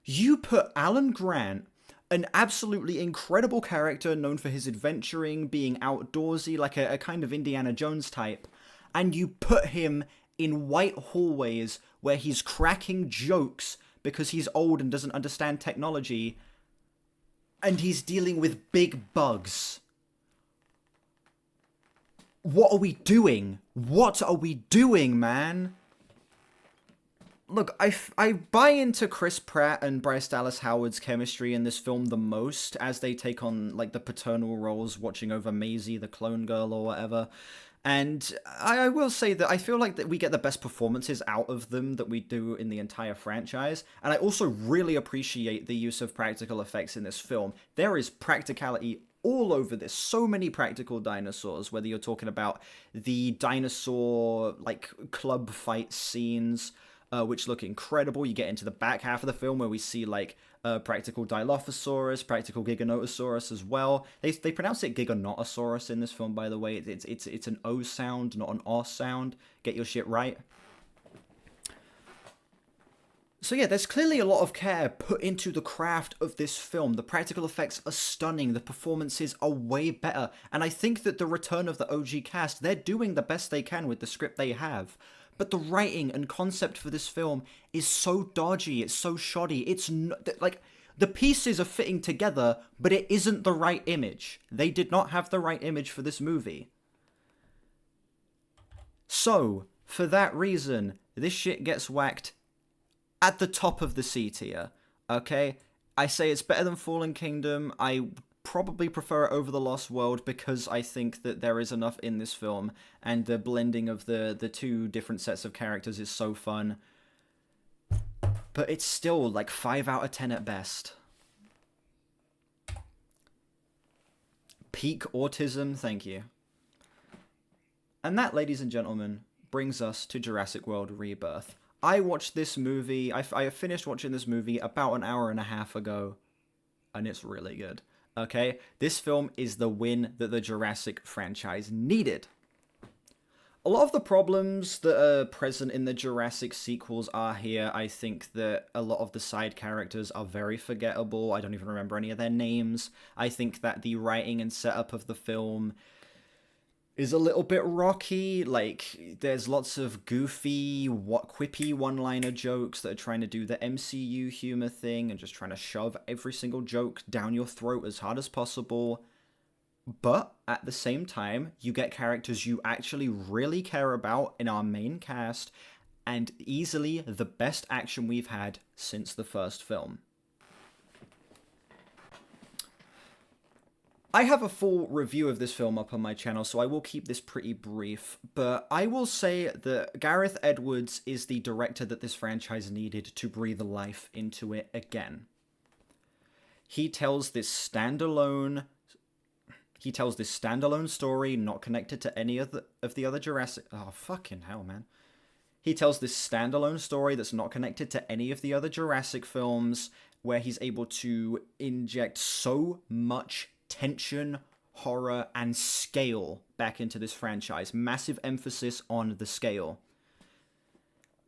You put Alan Grant, an absolutely incredible character known for his adventuring, being outdoorsy, like a kind of Indiana Jones type, and you put him in white hallways where he's cracking jokes because he's old and doesn't understand technology, and he's dealing with big bugs. What are we doing? What are we doing, man? Look, I buy into Chris Pratt and Bryce Dallas Howard's chemistry in this film the most, as they take on, like, the paternal roles, watching over Maisie, the clone girl, or whatever. And I will say that I feel like that we get the best performances out of them that we do in the entire franchise. And I also really appreciate the use of practical effects in this film. There is practicality all over this. So many practical dinosaurs, whether you're talking about the dinosaur, like, club fight scenes, which look incredible. You get into the back half of the film where we see, like, practical Dilophosaurus, practical Giganotosaurus as well. They pronounce it Giganotosaurus in this film, by the way. It's an O sound, not an O sound. Get your shit right. So yeah, there's clearly a lot of care put into the craft of this film. The practical effects are stunning. The performances are way better. And I think that the return of the OG cast, they're doing the best they can with the script they have. But the writing and concept for this film is so dodgy, it's so shoddy, it's like, the pieces are fitting together, but it isn't the right image. They did not have the right image for this movie. So, for that reason, this shit gets whacked at the top of the C tier, okay? I say it's better than Fallen Kingdom. I probably prefer it over The Lost World because I think that there is enough in this film, and the blending of the two different sets of characters is so fun. But it's still like 5 out of 10 at best. Peak autism, thank you. And that, ladies and gentlemen, brings us to Jurassic World Rebirth. I watched this movie, I finished watching this movie about an hour and a half ago, and it's really good. Okay, this film is the win that the Jurassic franchise needed. A lot of the problems that are present in the Jurassic sequels are here. I think that a lot of the side characters are very forgettable. I don't even remember any of their names. I think that the writing and setup of the film is a little bit rocky. Like, there's lots of goofy, quippy one-liner jokes that are trying to do the MCU humor thing and just trying to shove every single joke down your throat as hard as possible. But at the same time, you get characters you actually really care about in our main cast, and easily the best action we've had since the first film. I have a full review of this film up on my channel, so I will keep this pretty brief, but I will say that Gareth Edwards is the director that this franchise needed to breathe life into it again. He tells this standalone story, not connected to any of the other Jurassic... Oh, fucking hell, man. He tells this standalone story that's not connected to any of the other Jurassic films, where he's able to inject so much tension, horror, and scale back into this franchise. Massive emphasis on the scale.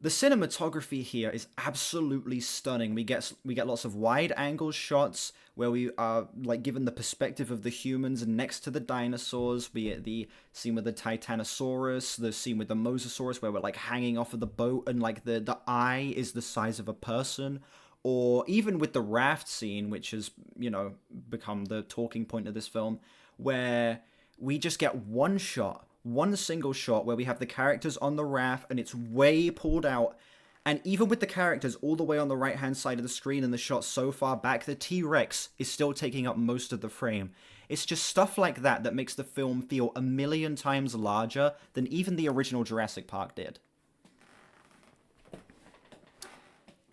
The cinematography here is absolutely stunning. We get lots of wide-angle shots where we are like given the perspective of the humans next to the dinosaurs, be it the scene with the Titanosaurus, the scene with the Mosasaurus where we're like hanging off of the boat and like the eye is the size of a person, or even with the raft scene, which has, you know, become the talking point of this film, where we just get one single shot where we have the characters on the raft and it's way pulled out, and even with the characters all the way on the right hand side of the screen and the shot so far back, the T-Rex is still taking up most of the frame. It's just stuff like that that makes the film feel a million times larger than even the original Jurassic Park did.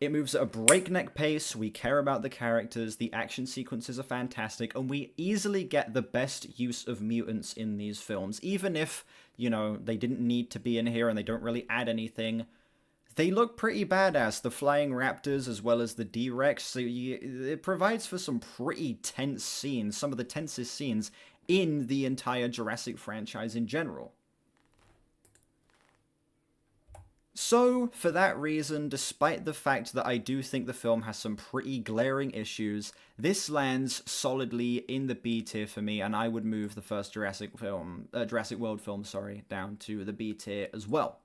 It moves at a breakneck pace, we care about the characters, the action sequences are fantastic, and we easily get the best use of mutants in these films. Even if, you know, they didn't need to be in here and they don't really add anything, they look pretty badass. The flying raptors as well as the D-Rex, so it provides for some pretty tense scenes, some of the tensest scenes in the entire Jurassic franchise in general. So, for that reason, despite the fact that I do think the film has some pretty glaring issues, this lands solidly in the B tier for me, and I would move the first Jurassic World film, down to the B tier as well.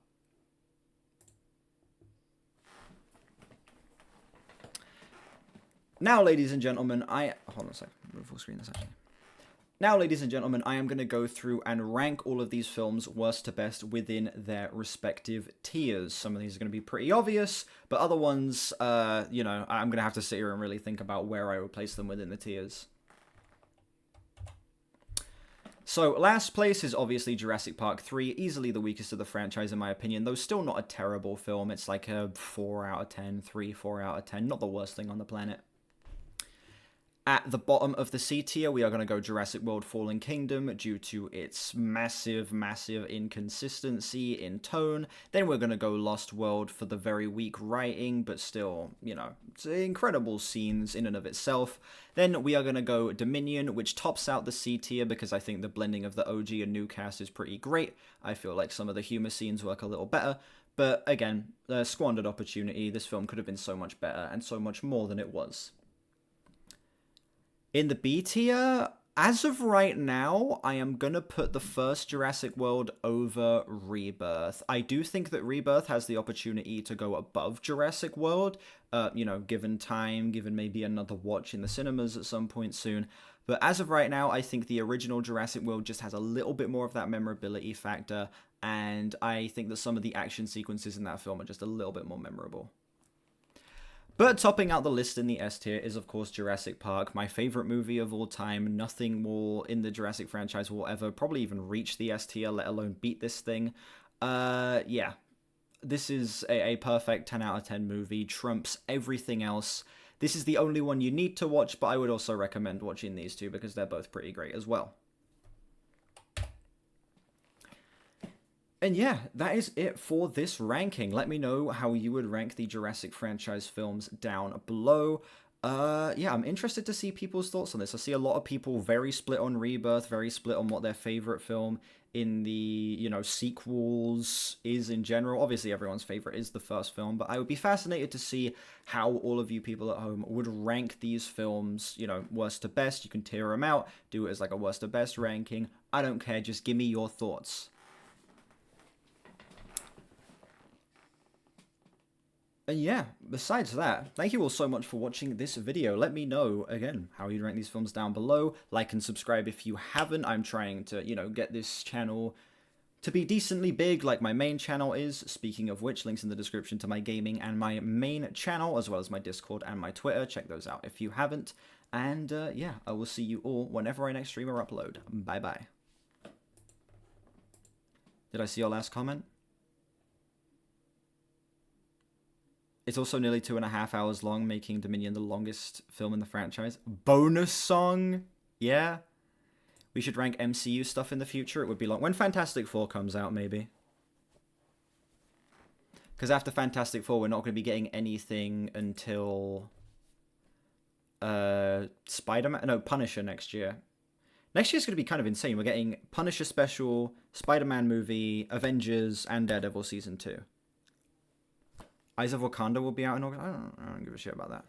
Now, ladies and gentlemen, hold on a sec, full screen this actually. Now, ladies and gentlemen, I am going to go through and rank all of these films worst to best within their respective tiers. Some of these are going to be pretty obvious, but other ones, you know, I'm going to have to sit here and really think about where I would place them within the tiers. So, last place is obviously Jurassic Park 3, easily the weakest of the franchise in my opinion, though still not a terrible film. It's like a 4 out of 10, 4 out of 10, not the worst thing on the planet. At the bottom of the C tier, we are going to go Jurassic World Fallen Kingdom due to its massive inconsistency in tone. Then we're going to go Lost World for the very weak writing, but still, you know, it's incredible scenes in and of itself. Then we are going to go Dominion, which tops out the C tier because I think the blending of the OG and new cast is pretty great. I feel like some of the humor scenes work a little better. But again, a squandered opportunity. This film could have been so much better and so much more than it was. In the B tier, as of right now, I am going to put the first Jurassic World over Rebirth. I do think that Rebirth has the opportunity to go above Jurassic World, you know, given time, given maybe another watch in the cinemas at some point soon. But as of right now, I think the original Jurassic World just has a little bit more of that memorability factor, and I think that some of the action sequences in that film are just a little bit more memorable. But topping out the list in the S tier is, of course, Jurassic Park, my favorite movie of all time. Nothing will, in the Jurassic franchise, will ever probably even reach the S tier, let alone beat this thing. Yeah. This is a perfect 10 out of 10 movie, trumps everything else. This is the only one you need to watch, but I would also recommend watching these two because they're both pretty great as well. And yeah, that is it for this ranking. Let me know how you would rank the Jurassic franchise films down below. Yeah, I'm interested to see people's thoughts on this. I see a lot of people very split on Rebirth, very split on what their favorite film in the, sequels is in general. Obviously, everyone's favorite is the first film, but I would be fascinated to see how all of you people at home would rank these films, worst to best. You can tier them out, do it as like a worst to best ranking. I don't care, just give me your thoughts. And yeah, besides that, thank you all so much for watching this video. Let me know, again, how you'd rank these films down below. Like and subscribe if you haven't. I'm trying to, get this channel to be decently big like my main channel is. Speaking of which, links in the description to my gaming and my main channel, as well as my Discord and my Twitter. Check those out if you haven't. And yeah, I will see you all whenever I next stream or upload. Bye-bye. Did I see your last comment? It's also nearly 2.5 hours long, making Dominion the longest film in the franchise. Bonus song? Yeah. We should rank MCU stuff in the future. It would be long. When Fantastic Four comes out, maybe. Because after Fantastic Four, we're not going to be getting anything until Spider-Man. No, Punisher next year. Next year's going to be kind of insane. We're getting Punisher special, Spider-Man movie, Avengers, and Daredevil season 2. Eyes of Wakanda will be out in August. I don't give a shit about that.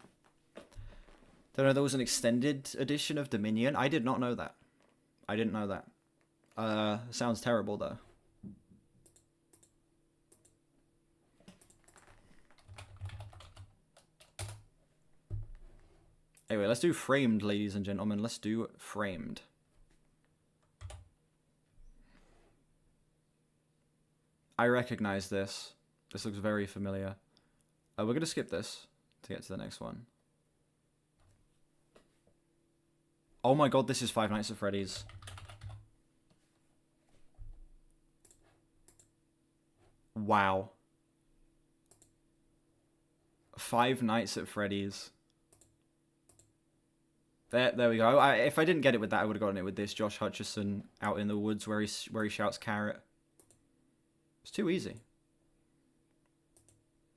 Don't know there was an extended edition of Dominion. I did not know that. I didn't know that. Sounds terrible though. Anyway, let's do Framed, ladies and gentlemen. Let's do Framed. I recognize this. This looks very familiar. We're going to skip this to get to the next one. Oh my god, this is Five Nights at Freddy's. Wow. Five Nights at Freddy's. There we go. If I didn't get it with that, I would have gotten it with this. Josh Hutcherson out in the woods where he shouts carrot. It's too easy.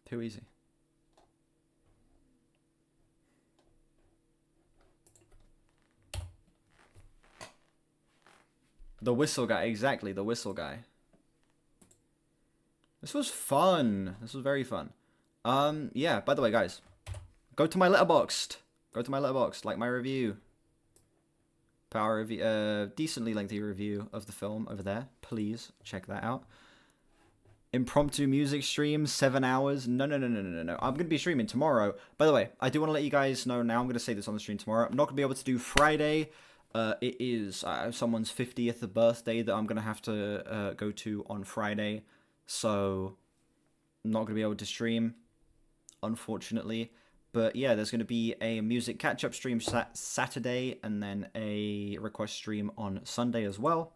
Too easy. The whistle guy, exactly, the whistle guy. This was fun. This was very fun. Yeah, by the way, guys, go to my Letterboxd. Go to my Letterboxd, like my review. Power review, decently lengthy review of the film over there. Please check that out. Impromptu music stream, 7 hours. No. I'm going to be streaming tomorrow. By the way, I do want to let you guys know now. I'm going to say this on the stream tomorrow. I'm not going to be able to do Friday. It is someone's 50th birthday that I'm going to have to go to on Friday. So, I'm not going to be able to stream, unfortunately. But yeah, there's going to be a music catch-up stream Saturday, and then a request stream on Sunday as well.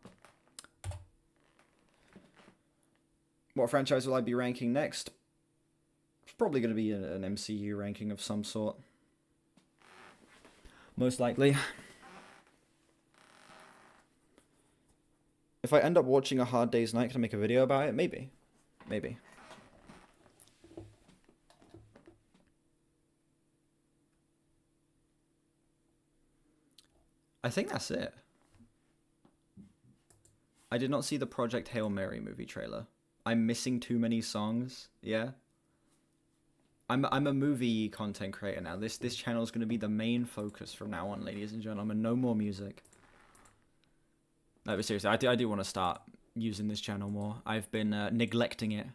What franchise will I be ranking next? It's probably going to be an MCU ranking of some sort. Most likely. If I end up watching A Hard Day's Night, can I make a video about it? Maybe. Maybe. I think that's it. I did not see the Project Hail Mary movie trailer. I'm missing too many songs. Yeah. I'm a movie content creator now. This channel is going to be the main focus from now on, ladies and gentlemen. No more music. No, but seriously, I do want to start using this channel more. I've been neglecting it.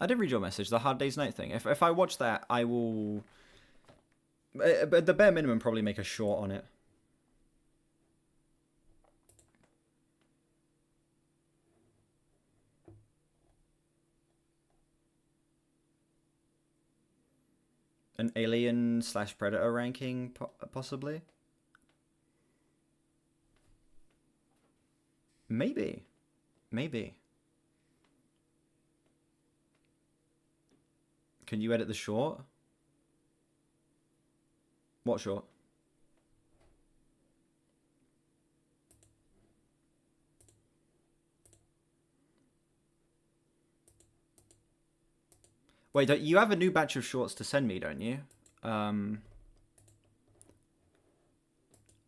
I did read your message, the Hard Day's Night thing. If I watch that, I will, at the bare minimum, probably make a short on it. An Alien/Predator ranking, possibly? Maybe. Maybe. Can you edit the short? What short? Wait, you have a new batch of shorts to send me, don't you?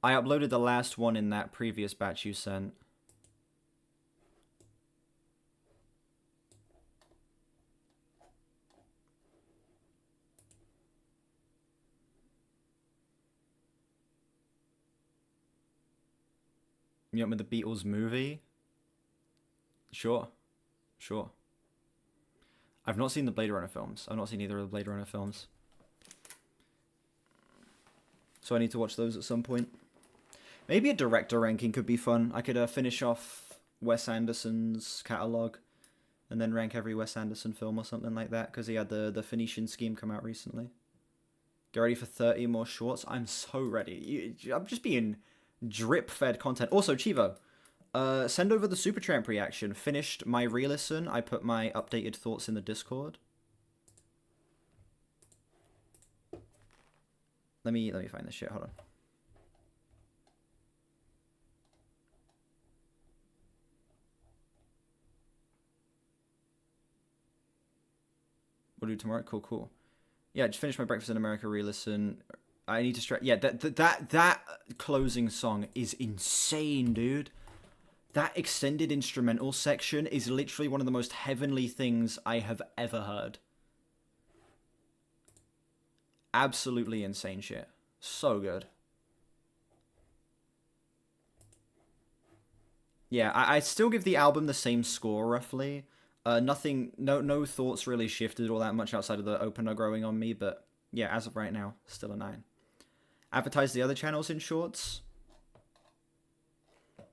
I uploaded the last one in that previous batch you sent. You want with the Beatles movie? Sure. Sure. I've not seen the Blade Runner films. I've not seen either of the Blade Runner films. So I need to watch those at some point. Maybe a director ranking could be fun. I could finish off Wes Anderson's catalogue and then rank every Wes Anderson film or something like that, because he had the Phoenician Scheme come out recently. Get ready for 30 more shorts. I'm so ready. I'm just being drip-fed content. Also, Chivo, send over the Supertramp reaction. Finished my re-listen. I put my updated thoughts in the Discord. Let me find this shit. Hold on. We'll do tomorrow. Cool. Yeah, just finished my Breakfast in America re-listen. I need to stress. Yeah, that closing song is insane, dude. That extended instrumental section is literally one of the most heavenly things I have ever heard. Absolutely insane shit. So good. Yeah, I still give the album the same score, roughly. No thoughts really shifted all that much outside of the opener growing on me, but yeah, as of right now, still a 9. Advertise the other channels in shorts.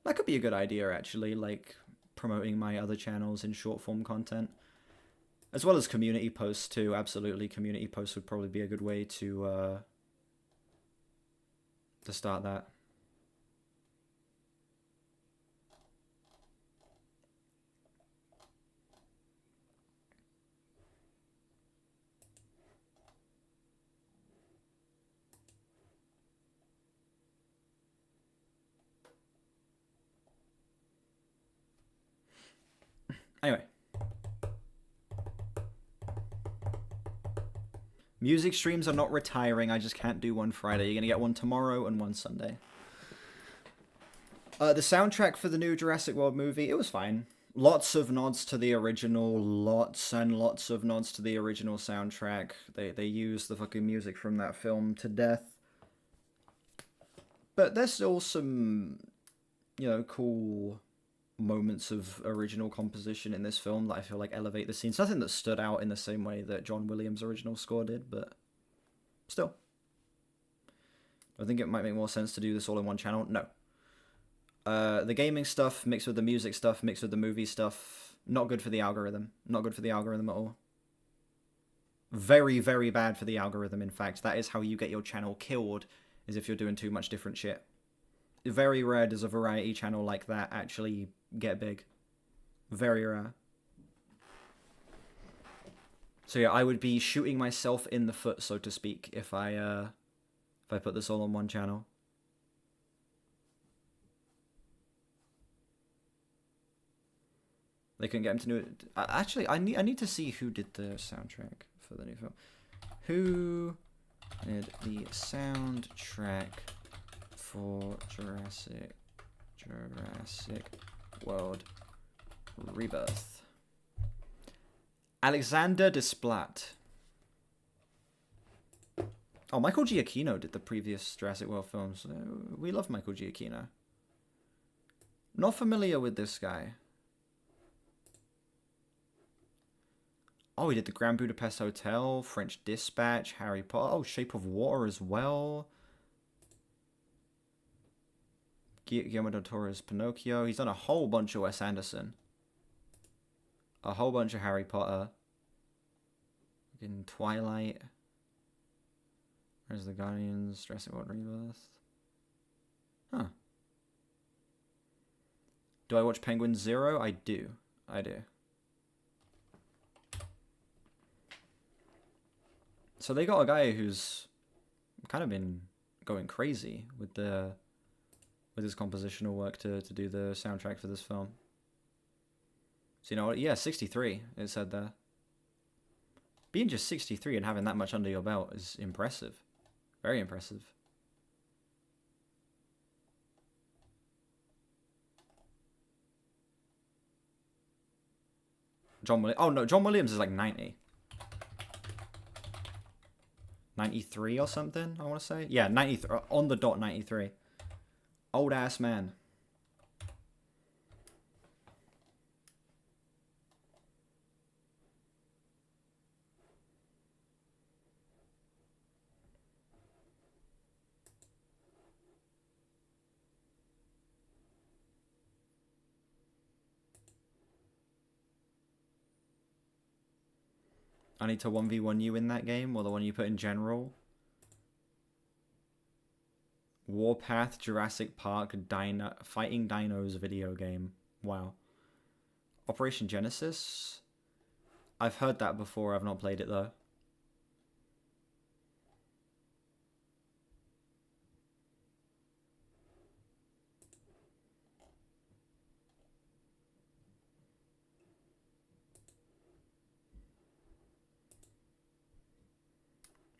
That could be a good idea, actually, like promoting my other channels in short form content. As well as community posts, too. Absolutely, community posts would probably be a good way to start that. Anyway. Music streams are not retiring, I just can't do one Friday. You're gonna get one tomorrow and one Sunday. The soundtrack for the new Jurassic World movie, it was fine. Lots of nods to the original, lots and lots of nods to the original soundtrack. They use the fucking music from that film to death. But there's still some, cool moments of original composition in this film that I feel like elevate the scenes. Nothing that stood out in the same way that John Williams' original score did, but still. I think it might make more sense to do this all in one channel. No. The gaming stuff mixed with the music stuff, mixed with the movie stuff, not good for the algorithm. Not good for the algorithm at all. Very, very bad for the algorithm, in fact. That is how you get your channel killed, is if you're doing too much different shit. Very rare does a variety channel like that actually get big. Very rare. So yeah, I would be shooting myself in the foot, so to speak, if I put this all on one channel. They couldn't get him to do it. Actually, I need to see who did the soundtrack for the new film. Who did the soundtrack for Jurassic World Rebirth? Alexander Desplat. Oh, Michael Giacchino did the previous Jurassic World films. We love Michael Giacchino. Not familiar with this guy. Oh, he did the Grand Budapest Hotel, French Dispatch, Harry Potter. Oh, Shape of Water as well. Guillermo del Toro's Pinocchio. He's done a whole bunch of Wes Anderson. A whole bunch of Harry Potter. In Twilight. Where's the Guardians? Jurassic World Rebirth. Huh. Do I watch Penguin Zero? I do. I do. So they got a guy who's kind of been going crazy with his compositional work to do the soundtrack for this film. So you know what? Yeah, 63, it said there. Being just 63 and having that much under your belt is impressive. Very impressive. John Williams. Oh no, John Williams is like 90. 93 or something, I want to say. Yeah, 93. On the dot, 93. Old ass man. I need to 1v1 you in that game, or the one you put in general. Warpath, Jurassic Park, Fighting Dinos video game. Wow. Operation Genesis? I've heard that before, I've not played it though.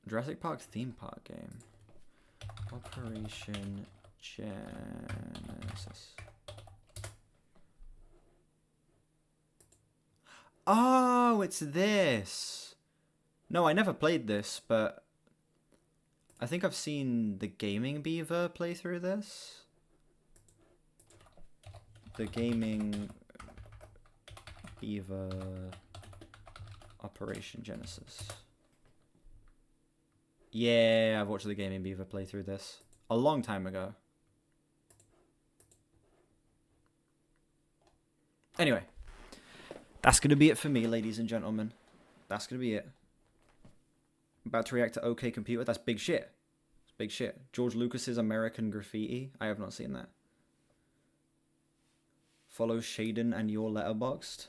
Jurassic Park theme park game. Operation Genesis. Oh, it's this. No, I never played this, but I think I've seen the Gaming Beaver play through this. The Gaming Beaver Operation Genesis. Yeah, I've watched the Gaming Beaver play through this a long time ago. Anyway, that's going to be it for me, ladies and gentlemen. That's going to be it. About to react to OK Computer. That's big shit. It's big shit. George Lucas's American Graffiti. I have not seen that. Follow Shaden and Your Letterboxd.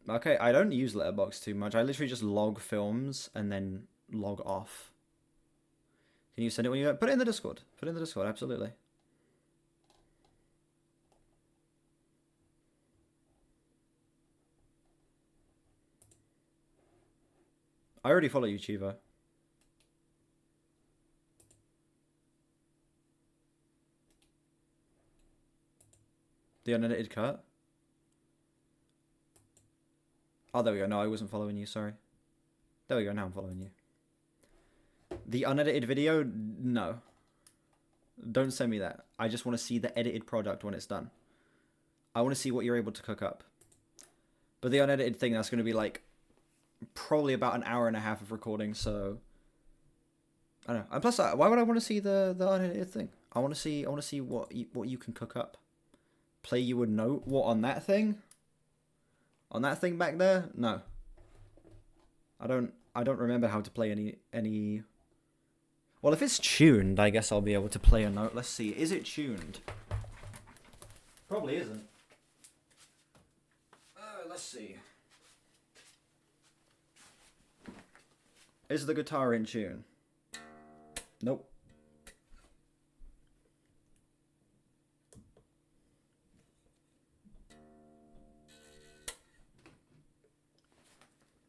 Okay, I don't use Letterboxd too much. I literally just log films and then log off. Can you send it when you... Put it in the Discord. Put it in the Discord, absolutely. I already follow you, Chiva. The unedited cut? Oh, there we go. No, I wasn't following you, sorry. There we go, now I'm following you. The unedited video? No. Don't send me that. I just want to see the edited product when it's done. I want to see what you're able to cook up. But the unedited thing, that's going to be like probably about an hour and a half of recording, so I don't know. And plus, why would I want to see the unedited thing? I want to see what you can cook up. Play you a note. What, on that thing? On that thing back there? No. I don't remember how to play any. Well, if it's tuned, I guess I'll be able to play a note. Let's see. Is it tuned? Probably isn't. Let's see. Is the guitar in tune? Nope.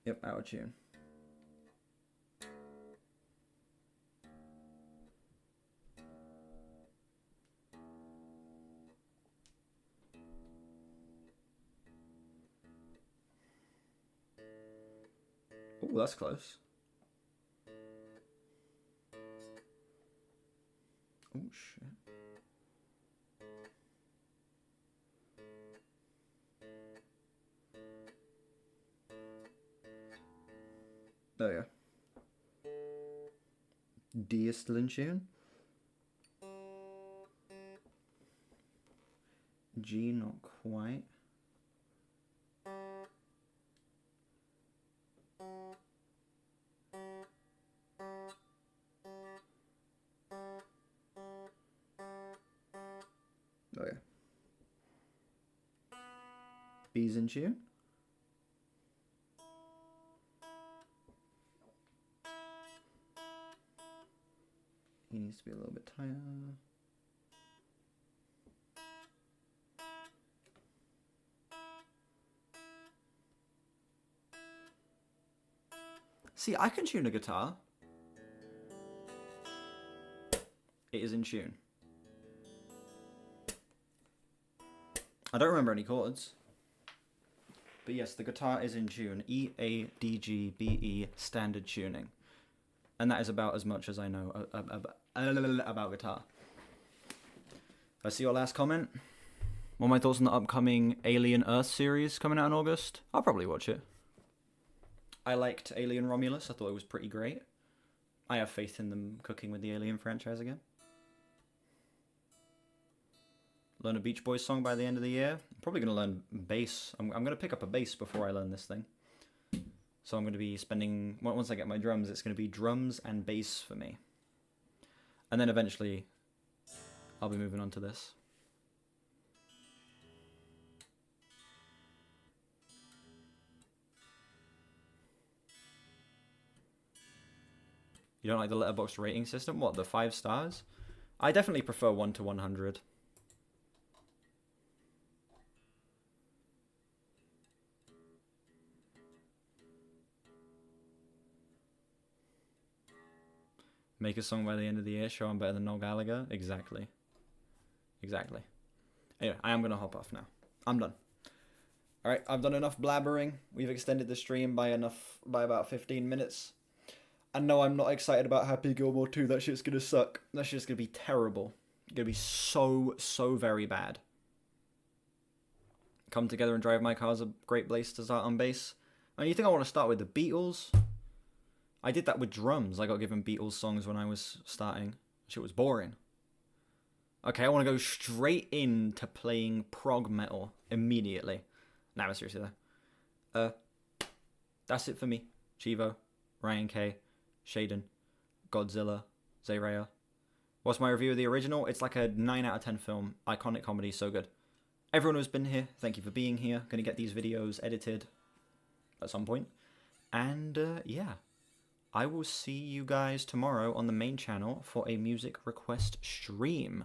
Yep, out of tune. Oh, that's close. Oh, shit. Oh, yeah. D is still in tune. G, not quite. Oh, yeah. B's in tune. He needs to be a little bit tighter. See, I can tune a guitar. It is in tune. I don't remember any chords. But yes, the guitar is in tune. E, A, D, G, B, E, standard tuning. And that is about as much as I know about guitar. I see your last comment. What are my thoughts on the upcoming Alien Earth series coming out in August? I'll probably watch it. I liked Alien Romulus. I thought it was pretty great. I have faith in them cooking with the Alien franchise again. Learn a Beach Boys song by the end of the year. I'm probably going to learn bass. I'm going to pick up a bass before I learn this thing. So I'm going to be spending... Once I get my drums, it's going to be drums and bass for me. And then eventually, I'll be moving on to this. You don't like the letterboxd rating system? What, the 5 stars? I definitely prefer 1 to 100. Make a song by the end of the year, show I'm better than Noel Gallagher. Exactly. Exactly. Anyway, I am going to hop off now. I'm done. Alright, I've done enough blabbering. We've extended the stream by about 15 minutes. And no, I'm not excited about Happy Gilmore 2. That shit's going to suck. That shit's going to be terrible. It's going to be so very bad. Come Together and Drive My Car's a great place to start on bass. And you think I want to start with the Beatles? I did that with drums. I got given Beatles songs when I was starting. Shit was boring. Okay, I want to go straight into playing prog metal immediately. Nah, but seriously though. That's it for me. Chivo, Ryan K, Shaden, Godzilla, Zayraya. What's my review of the original? It's like a 9 out of 10 film. Iconic comedy, so good. Everyone who's been here, thank you for being here. Gonna get these videos edited at some point. And yeah. I will see you guys tomorrow on the main channel for a music request stream.